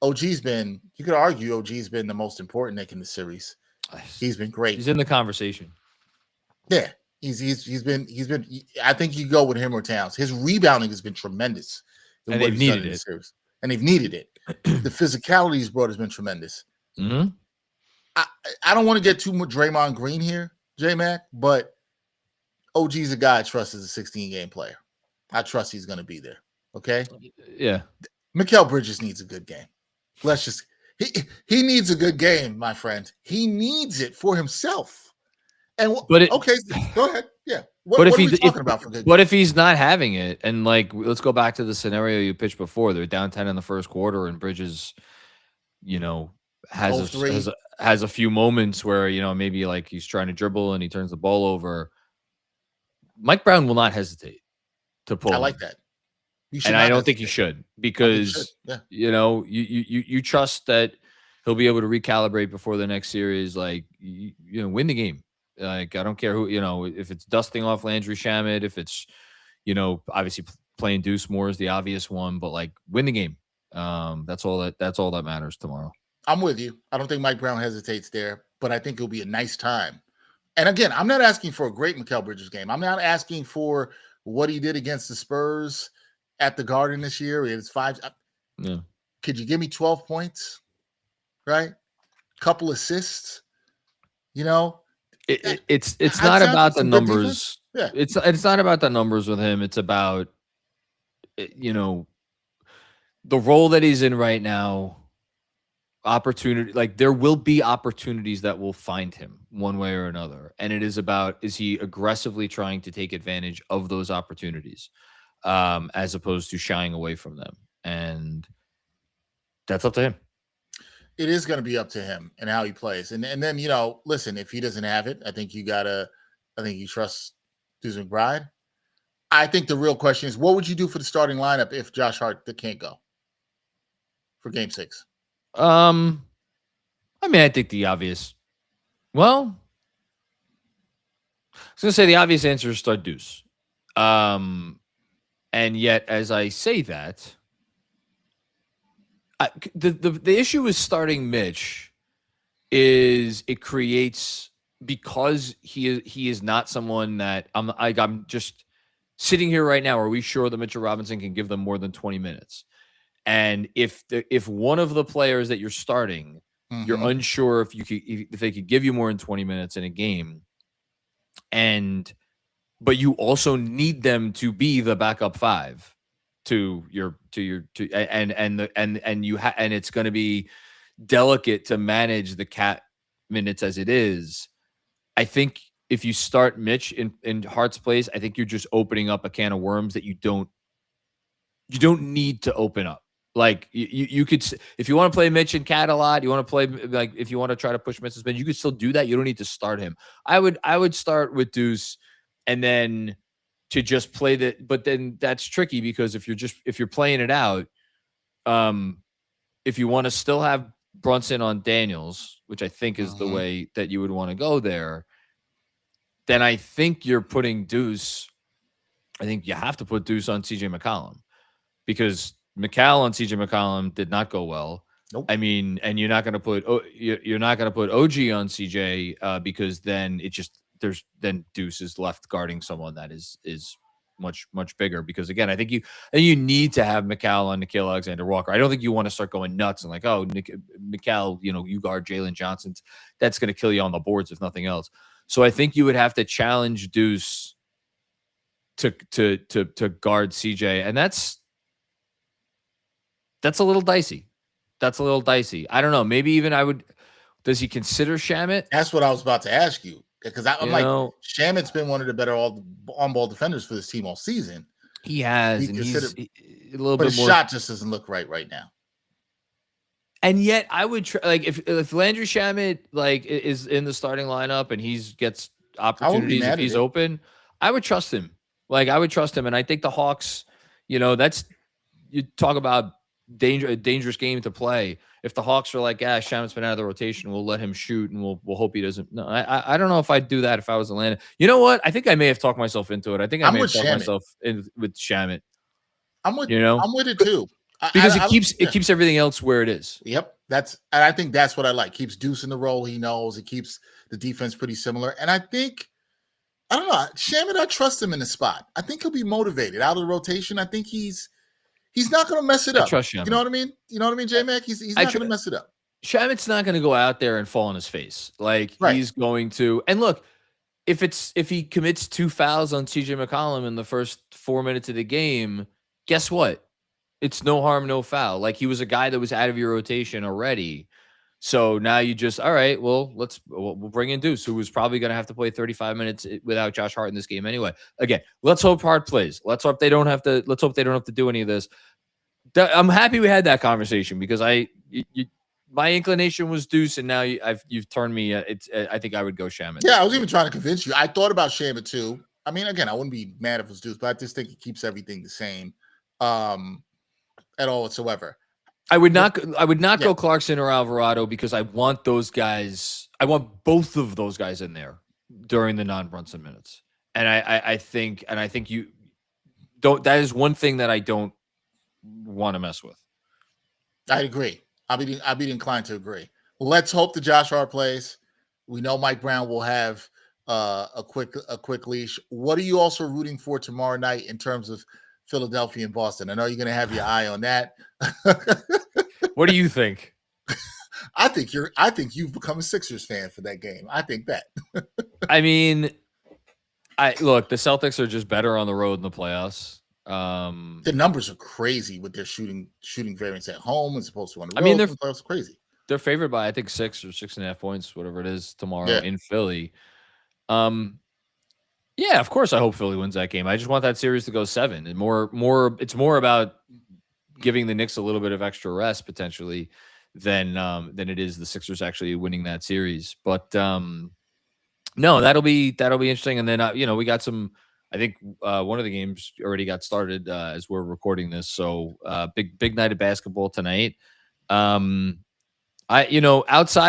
OG's been, you could argue OG's been the most important Nick in the series. He's been great. He's in the conversation. Yeah. He's been I think you go with him or Towns. His rebounding has been tremendous. And they've needed it. Series. And they've needed it. The physicality he's brought has been tremendous. Mm-hmm. I don't want to get too much Draymond Green here, J-Mac, but OG's a guy I trust as a 16-game player. I trust he's going to be there. Okay? Yeah. Mikal Bridges needs a good game. Let's just he he needs a good game, my friend. He needs it for himself. And But it, okay, go ahead. Yeah. but if What are he, we if, talking about for good but game? if he's not having it, and like, let's go back to the scenario you pitched before. They're down 10 in the first quarter, and Bridges, you know, has Oh, a three. has a few moments where maybe like he's trying to dribble and he turns the ball over. Mike Brown will not hesitate to I pull like him. that. You And should I not don't think he hesitate. should, I think you should. because Yeah. you trust that he'll be able to recalibrate before the next series. Like, win the game. Like, I don't care who, if it's dusting off Landry Shamet, if it's obviously playing Deuce Moore is the obvious one, but like, win the game. That's all that matters tomorrow. I'm with you. I don't think Mike Brown hesitates there, but I think it'll be a nice time. And again, I'm not asking for a great Mikal Bridges game. I'm not asking for what he did against the Spurs at the Garden this year. It's five. Yeah. Could you give me 12 points? Right? Couple assists. You know, It's I'd not sound about the some good defense. numbers. Yeah. It's not about the numbers with him. It's about the role that he's in right now. Opportunity, like, there will be opportunities that will find him one way or another, and it is about, is he aggressively trying to take advantage of those opportunities, as opposed to shying away from them, and that's up to him. It is going to be up to him and how he plays. And then, listen, if he doesn't have it, I think you trust Deuce McBride. I think the real question is, what would you do for the starting lineup if Josh Hart can't go for game 6? I mean, I think the obvious, well, I was gonna say the obvious answer is start Deuce. And yet, as I say that, the issue with starting Mitch is it creates, because he is not someone that I'm just sitting here right now. Are we sure that Mitchell Robinson can give them more than 20 minutes? And if one of the players that you're starting, you're unsure if they could give you more than 20 minutes in a game, but you also need them to be the backup 5 and it's going to be delicate to manage the cat minutes as it is. I think if you start Mitch in Hart's place, I think you're just opening up a can of worms that you don't need to open up. Like, you could, if you want to play Mitch and Cat a lot, you want to play, like, if you want to try to push Mitch's bench, you could still do that. You don't need to start him. I would start with Deuce, and then to just play that. But then that's tricky, because if you're playing it out, if you want to still have Brunson on Daniels, which I think is the way that you would want to go there, then I think you're putting Deuce. I think you have to put Deuce on CJ McCollum, because Mikal on CJ McCollum did not go well. Nope. I mean, and you're not going to put OG on CJ, because then then Deuce is left guarding someone that is much bigger. Because again, I think you need to have Mikal on Nickeil Alexander-Walker. I don't think you want to start going nuts and like, oh, Mikal, you guard Jalen Johnson. That's going to kill you on the boards if nothing else. So I think you would have to challenge Deuce to guard CJ, and that's a little dicey. I don't know. Maybe even does he consider Shamet? That's what I was about to ask you, because I'm like, Shamet's been one of the better on-ball defenders for this team all season. He has, and he's a little but bit his more. shot just doesn't look right now. And yet, I would try, like, if Landry Shamet is in the starting lineup and he gets opportunities if he's open, I would trust him. Like, I would trust him, and I think the Hawks, that's, you talk about a dangerous game to play. If the Hawks are like, Shamet's been out of the rotation, we'll let him shoot, and we'll hope he doesn't. No, I don't know if I'd do that if I was Atlanta. You know what? I think I may have talked myself into it. I think I may have talked myself in with Shamet. I'm with it too. Because it keeps everything else where it is. Yep. I think that's what I like. Keeps Deuce in the role he knows. It keeps the defense pretty similar. And I think, I don't know, Shamet, I trust him in the spot. I think he'll be motivated out of the rotation. I think he's not going to mess it up. Trust Shamet. You know what I mean? J-Mac? He's not going to mess it up. Shamet's not going to go out there and fall on his face. Like, he's going to. And look, if he commits 2 fouls on CJ McCollum in the first 4 minutes of the game, guess what? it's no harm, no foul. Like he was a guy that was out of your rotation already. So now you just, all right, well, we'll bring in Deuce, who was probably going to have to play 35 minutes without Josh Hart in this game anyway. Again, let's hope Hart plays. Let's hope they don't have to do any of this. I'm happy we had that conversation because my inclination was Deuce, and now you've turned me. I think I would go Shamet. Yeah, I was even trying to convince you. I thought about Shamet too. I mean, again, I wouldn't be mad if it was Deuce, but I just think it keeps everything the same at all whatsoever. I would not go Clarkson or Alvarado because I want those guys. I want both of those guys in there during the non-Brunson minutes, and I think you don't. That is one thing that I don't want to mess with. I agree. I'd be inclined to agree. Let's hope that Josh Hart plays. We know Mike Brown will have a quick leash. What are you also rooting for tomorrow night in terms of Philadelphia and Boston? I know you're going to have your eye on that. What do you think? I think you've become a Sixers fan for that game. I think that. I mean, look, the Celtics are just better on the road in the playoffs. The numbers are crazy with their shooting variance at home as opposed to on the road. I mean, they're crazy. They're favored by I think 6 or 6.5 points, whatever it is tomorrow in Philly. Yeah, of course I hope Philly wins that game. I just want that series to go 7 and more. It's more about giving the Knicks a little bit of extra rest potentially than it is the Sixers actually winning that series. But no, that'll be interesting. And then we got some. I think one of the games already got started as we're recording this. So big night of basketball tonight. Outside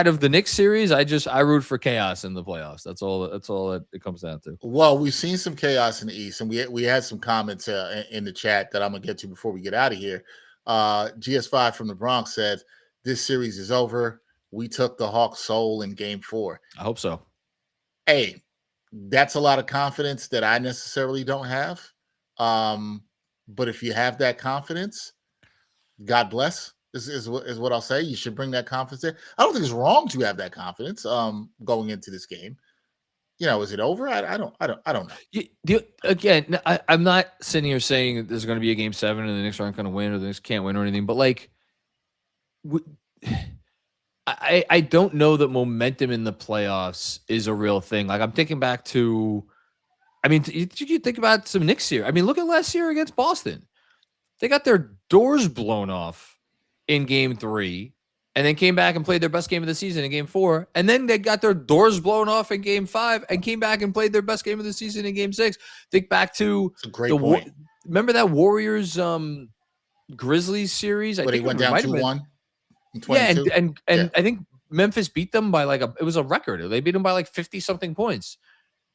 of the Knicks series, I root for chaos in the playoffs. That's all it comes down to. Well, we've seen some chaos in the East, and we had some comments in the chat that I'm gonna get to before we get out of here. GS5 from the Bronx said this series is over. We took the Hawks' soul in Game 4. I hope so. Hey, that's a lot of confidence that I necessarily don't have. But if you have that confidence, God bless. Is what I'll say. You should bring that confidence in. I don't think it's wrong to have that confidence going into this game. Is it over? I don't know. Again, I'm not sitting here saying that there's going to be a Game 7 and the Knicks aren't going to win or the Knicks can't win or anything. But like, I don't know that momentum in the playoffs is a real thing. Like I'm thinking back to, I mean, did you think about some Knicks here? I mean, look at last year against Boston. They got their doors blown off in Game 3, and then came back and played their best game of the season in Game 4, and then they got their doors blown off in Game 5, and came back and played their best game of the season in Game 6. Think back to a great point. Remember that Warriors Grizzlies series? Where they went down 2-1. Yeah, and I think Memphis beat them by it was a record. They beat them by like 50 something points,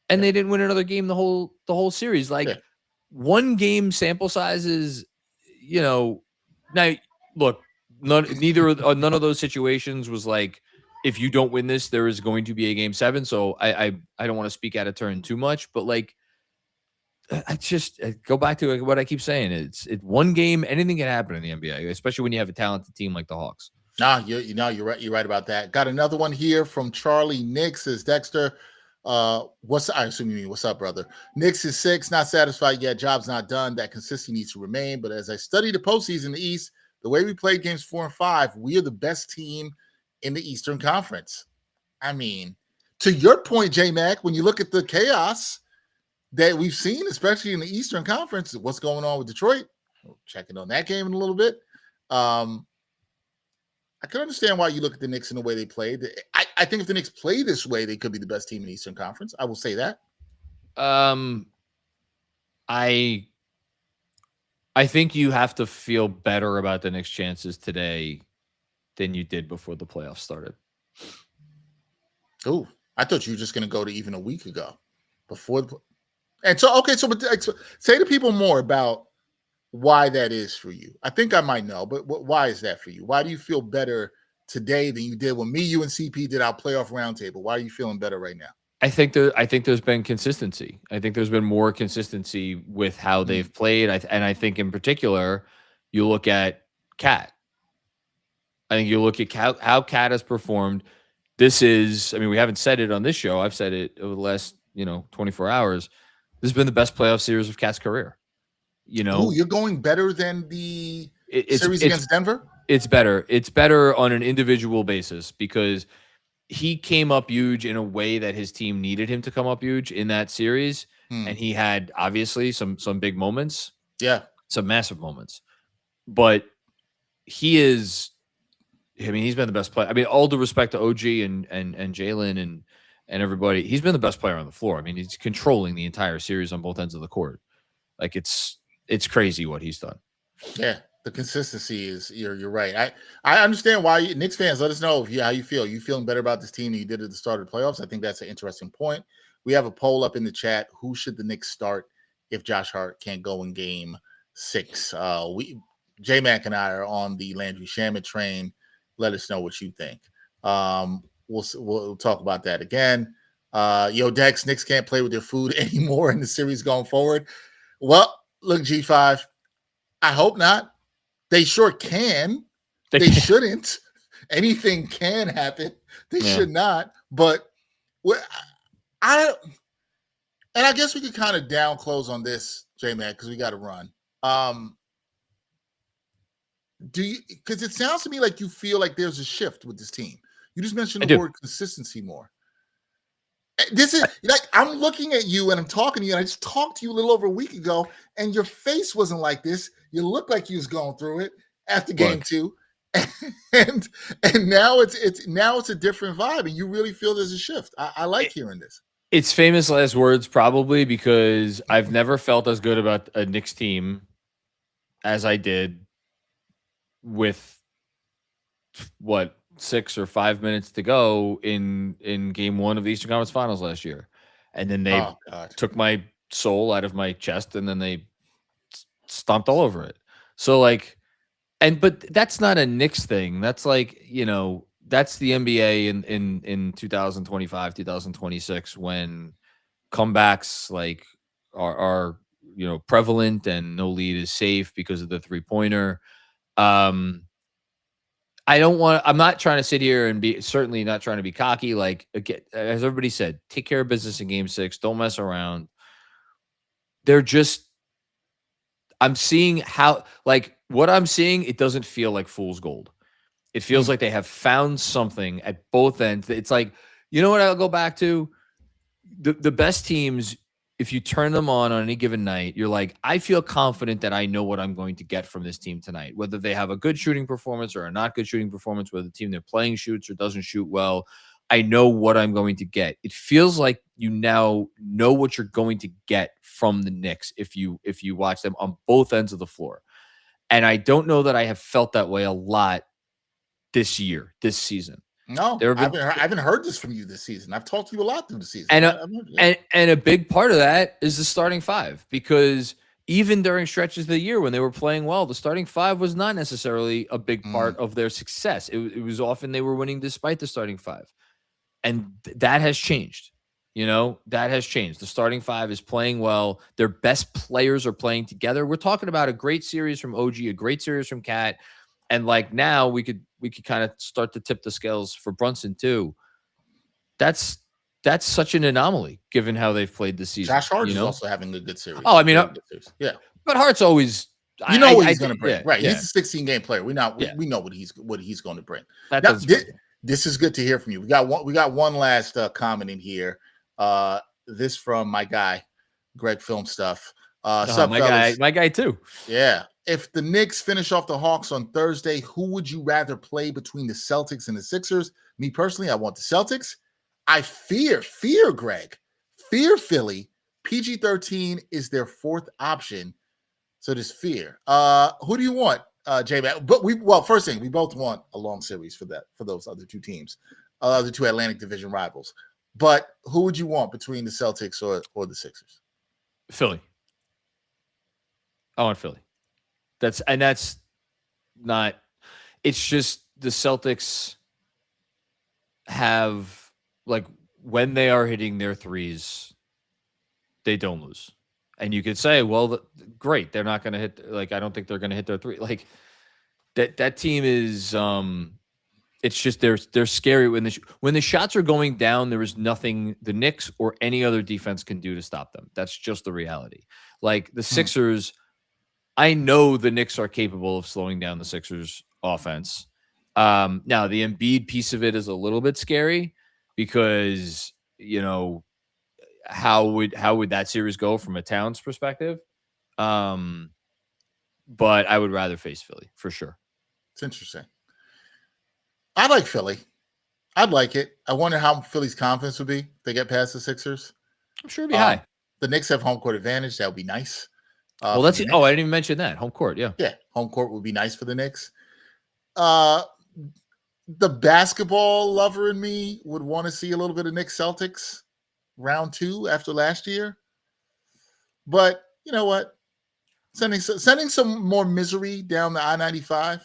and they didn't win another game the whole series. Like one game sample sizes, Now, look. None of those situations was like, if you don't win this, there is going to be a Game 7. So I don't want to speak out of turn too much, but like, I just go back to what I keep saying. It's one game, anything can happen in the NBA, especially when you have a talented team like the Hawks. You're right. You're right about that. Got another one here from Charlie Nix. Says Dexter, I assume you mean what's up, brother? Knicks is 6, not satisfied yet. Job's not done. That consistency needs to remain. But as I study the postseason in the East, the way we played games 4 and 5, we are the best team in the Eastern Conference. I mean, to your point, J-Mac, when you look at the chaos that we've seen, especially in the Eastern Conference, what's going on with Detroit? We'll check in on that game in a little bit. I can understand why you look at the Knicks in the way they played. I think if the Knicks play this way, they could be the best team in the Eastern Conference. I will say that. I think you have to feel better about the Knicks' chances today than you did before the playoffs started. Oh, I thought you were just going to go to even a week ago before. But say to people more about why that is for you. I think I might know, but why is that for you? Why do you feel better today than you did when me, you, and CP did our playoff roundtable? Why are you feeling better right now? I think there's been consistency. I think there's been more consistency with how they've played. And I think in particular, you look at Cat. I think you look at how Cat has performed. We haven't said it on this show. I've said it over the last, 24 hours. This has been the best playoff series of Cat's career. You're going better than the series it's against Denver? it's better. It's better on an individual basis because he came up huge in a way that his team needed him to come up huge in that series, Hmm. and he had obviously some big moments, Yeah. some massive moments. But he is, I mean, he's been the best player. I mean, all due respect to OG and Jalen and everybody, he's been the best player on the floor. I mean, he's controlling the entire series on both ends of the court. Like it's crazy what he's done. Yeah, the consistency is you're right. I understand why Knicks fans, let us know if how you feel. You feeling better about this team than you did at the start of the playoffs? I think that's an interesting point. We have a poll up in the chat. Who should the Knicks start if Josh Hart can't go in game 6? We J Mac and I are on the Landry Shamet train. Let us know what you think. We'll talk about that again. Yo, Dex, Knicks can't play with their food anymore in the series going forward. Well, look, G5. I hope not. They sure can. They shouldn't. Anything can happen. They should not. But I and I guess we could kind of down close on this, J-Man, because we got to run. Do you? Because it sounds to me like you feel like there's a shift with this team. You just mentioned the word consistency more. This is like I'm looking at you and I'm talking to you, and I just talked to you a little over a week ago, and your face wasn't like this. You looked like you was going through it after game 2, and now it's a different vibe, and you really feel there's a shift. I like hearing this. It's famous last words, probably because I've never felt as good about a Knicks team as I did with 6 or 5 minutes to go in game 1 of the Eastern Conference Finals last year. And then they took my soul out of my chest and then they stomped all over it. So like, but that's not a Knicks thing. That's like, that's the NBA in 2025, 2026, when comebacks like are prevalent and no lead is safe because of the 3-pointer. I'm not trying to sit here and certainly not trying to be cocky. Like, again, as everybody said, take care of business in game 6. Don't mess around. I'm seeing what I'm seeing, it doesn't feel like fool's gold. It feels like they have found something at both ends. It's like, you know what I'll go back to? The best teams, if you turn them on any given night, you're like, I feel confident that I know what I'm going to get from this team tonight, whether they have a good shooting performance or a not good shooting performance, whether the team they're playing shoots or doesn't shoot well. I know what I'm going to get. It feels like you now know what you're going to get from the Knicks if you watch them on both ends of the floor. And I don't know that I have felt that way a lot this season. No, I haven't heard this from you this season. I've talked to you a lot through the season. And a big part of that is the starting 5, because even during stretches of the year when they were playing well, the starting 5 was not necessarily a big part of their success. It was often they were winning despite the starting 5. And that has changed. That has changed. The starting 5 is playing well. Their best players are playing together. We're talking about a great series from OG, a great series from Cat. And like now we could kind of start to tip the scales for Brunson too. That's such an anomaly given how they've played this season. Josh Hart is also having a good series. Oh, I mean, yeah. But Hart's always, what he's going to bring, right? Yeah. He's a 16-game player. We know what he's going to bring. This is good to hear from you. We got one last comment in here. This from my guy, Greg Film Stuff. My guy too. Yeah. If the Knicks finish off the Hawks on Thursday, who would you rather play between the Celtics and the Sixers? Me personally, I want the Celtics. I fear Greg, fear Philly. PG-13 is their 4th option. So there's fear. Who do you want, J-Man? But first thing, we both want a long series for those other 2 teams, other 2 Atlantic Division rivals. But who would you want between the Celtics or the Sixers? Philly. I want Philly. That's not. It's just the Celtics have, like, when they are hitting their threes, they don't lose. And you could say, well, great, they're not going to hit. Like, I don't think they're going to hit their 3. Like, that team is. It's just they're scary when the shots are going down. There is nothing the Knicks or any other defense can do to stop them. That's just the reality. Like the Sixers, I know the Knicks are capable of slowing down the Sixers offense. Now the Embiid piece of it is a little bit scary because, how would that series go from a Towns perspective? But I would rather face Philly for sure. It's interesting. I like Philly. I'd like it. I wonder how Philly's confidence would be if they get past the Sixers. I'm sure it'd be high. The Knicks have home court advantage. That would be nice. Well, that's it. Oh, I didn't even mention that. Home court, yeah. Yeah, home court would be nice for the Knicks. The basketball lover in me would want to see a little bit of Knicks Celtics round 2 after last year. But you know what? Sending some more misery down the I-95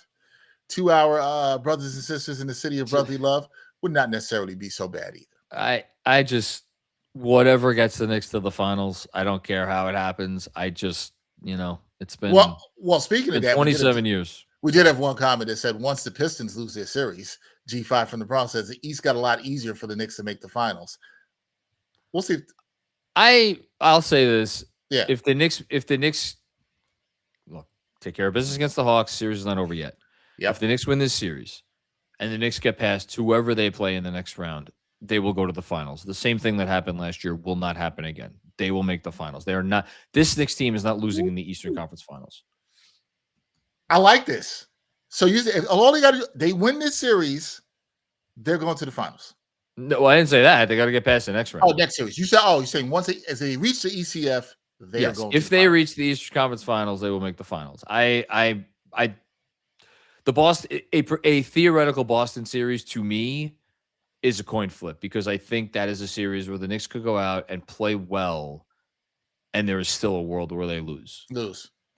to our brothers and sisters in the city of brotherly love would not necessarily be so bad either. I just, whatever gets the Knicks to the finals, I don't care how it happens. I just, it's been well. Speaking of that, 27 years. We did have one comment that said once the Pistons lose their series, G5 from the Bronx says the East got a lot easier for the Knicks to make the finals. We'll see. I'll say this. Yeah. If the Knicks look, take care of business against the Hawks, series is not over yet. Yep. If the Knicks win this series and the Knicks get past whoever they play in the next round, they will go to the finals. The same thing that happened last year will not happen again. They will make the finals. They are not. This Knicks team is not losing in the Eastern Conference Finals. I like this. So all they got to do, they win this series, they're going to the finals. No, I didn't say that. They got to get past the next round. Oh, next series. You're saying once as they reach the ECF, they are going. If they reach the Eastern Conference Finals, they will make the finals. The Boston, a theoretical Boston series to me is a coin flip because I think that is a series where the Knicks could go out and play well, and there is still a world where they lose.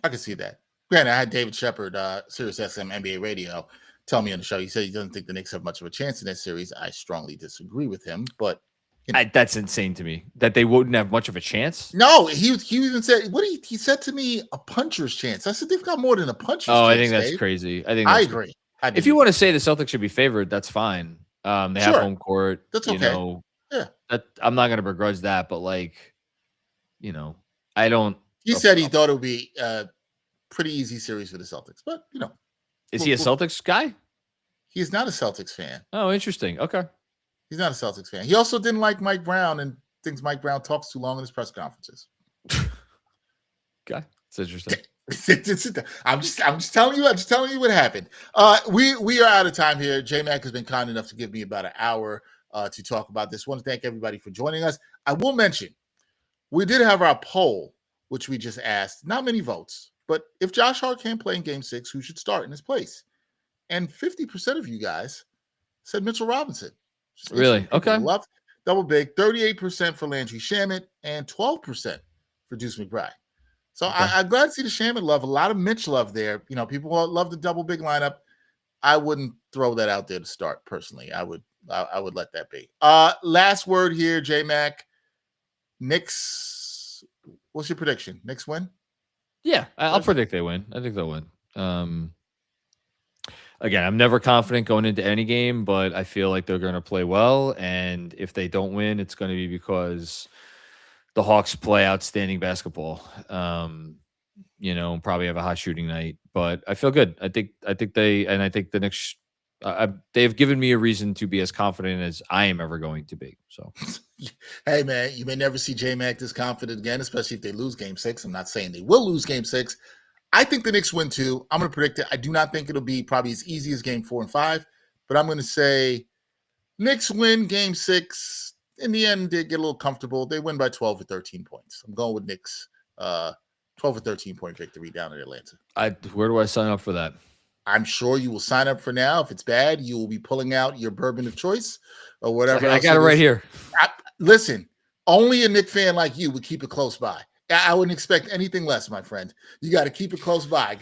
I can see that. Granted, I had David Shepard, Sirius XM NBA Radio, tell me on the show. He said he doesn't think the Knicks have much of a chance in that series. I strongly disagree with him, but that's insane to me that they wouldn't have much of a chance. No, he even said he said to me a puncher's chance. I said they've got more than a puncher's chance. I think that's crazy. I agree. If you want to say the Celtics should be favored, that's fine. They have home court. That's okay. I'm not going to begrudge that, but I don't. He said he thought it would be pretty easy series for the Celtics, but is he a Celtics guy? He is not a Celtics fan. Oh, interesting. Okay, he's not a Celtics fan. He also didn't like Mike Brown and thinks Mike Brown talks too long in his press conferences. Okay, it's interesting. I'm just telling you. I'm just telling you what happened. We are out of time here. J-Mac has been kind enough to give me about an hour to talk about this. I want to thank everybody for joining us. I will mention we did have our poll, which we just asked. Not many votes. But if Josh Hart can't play in Game 6, who should start in his place? And 50% of you guys said Mitchell Robinson. Really? Okay. Love double big. 38% for Landry Shamet and 12% for Deuce McBride. So okay. I'm glad to see the Shamet love. A lot of Mitch love there. People love the double big lineup. I wouldn't throw that out there to start personally. I would let that be. Last word here, J-Mac. Knicks. What's your prediction? Knicks win? Yeah, I'll predict they win. I think they'll win. Again, I'm never confident going into any game, but I feel like they're going to play well. And if they don't win, it's going to be because the Hawks play outstanding basketball. Probably have a hot shooting night. But I feel good. I think the Knicks. They've given me a reason to be as confident as I am ever going to be. So, hey man, you may never see J-Mac this confident again, especially if they lose Game 6. I'm not saying they will lose Game 6. I think the Knicks win too. I'm going to predict it. I do not think it'll be probably as easy as Game 4 and 5, but I'm going to say Knicks win Game 6. In the end, they get a little comfortable. They win by 12 or 13 points. I'm going with Knicks. 12 or 13 point victory down in Atlanta. Where do I sign up for that? I'm sure you will sign up for now. If it's bad, you will be pulling out your bourbon of choice or whatever. I got it right here. Listen, only a Knicks fan like you would keep it close by. I wouldn't expect anything less, my friend. You got to keep it close by.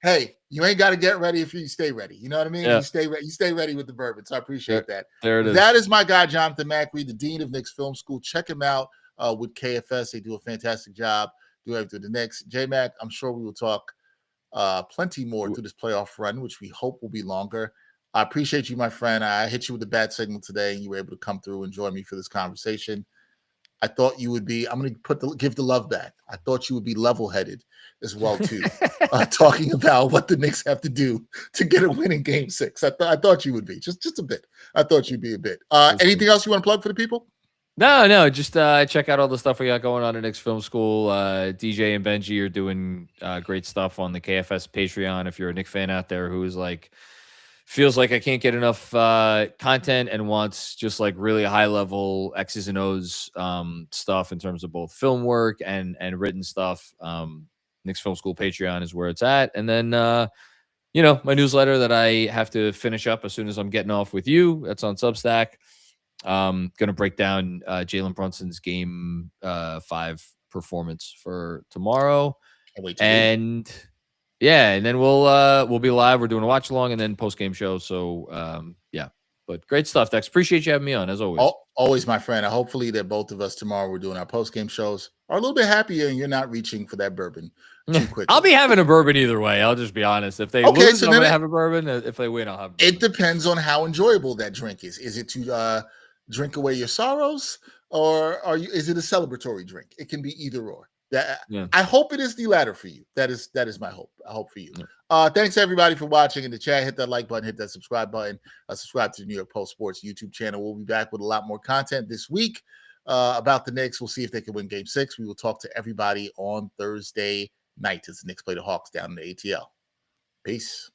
Hey, you ain't got to get ready if you stay ready. You know what I mean? Yeah. You stay ready with the bourbon. So I appreciate that. There it is. That is my guy, Jonathan Macri, the Dean of Knicks Film School. Check him out with KFS. They do a fantastic job. Do everything the Knicks. J-Mac, I'm sure we will talk plenty more through this playoff run, which we hope will be longer. I appreciate you, my friend. I hit you with a bad signal today, and you were able to come through and join me for this conversation. I thought you would be. I'm going to give the love back. I thought you would be level-headed as well too, talking about what the Knicks have to do to get a win in Game 6. I thought you would be just a bit. I thought you'd be a bit. Anything else you want to plug for the people? No, just check out all the stuff we got going on at Knicks Film School. DJ and Benji are doing great stuff on the KFS Patreon. If you're a Knicks fan out there who is like, feels like I can't get enough content and wants just like really high level X's and O's stuff in terms of both film work and written stuff, Knicks Film School Patreon is where it's at. And then, my newsletter that I have to finish up as soon as I'm getting off with you. That's on Substack. Going to break down Jalen Brunson's game 5 performance for tomorrow. And then we'll be live. We're doing a watch along and then post game show. So but great stuff, Dex. Appreciate you having me on as always. Always, my friend. Hopefully that both of us tomorrow we're doing our post game shows are a little bit happier and you're not reaching for that bourbon too quickly. I'll be having a bourbon either way. I'll just be honest. If they lose, I'm gonna have a bourbon. If they win, I'll have a bourbon. It depends on how enjoyable that drink is. Is it to drink away your sorrows, or is it a celebratory drink? It can be either or. I hope it is the latter for you. That is my hope. I hope for you. Thanks everybody for watching in the chat. Hit that like button, hit that subscribe button, subscribe to the New York Post Sports YouTube channel. We'll be back with a lot more content this week about the Knicks. We'll see if they can win Game 6. We will talk to everybody on Thursday night as the Knicks play the Hawks down in the ATL. Peace.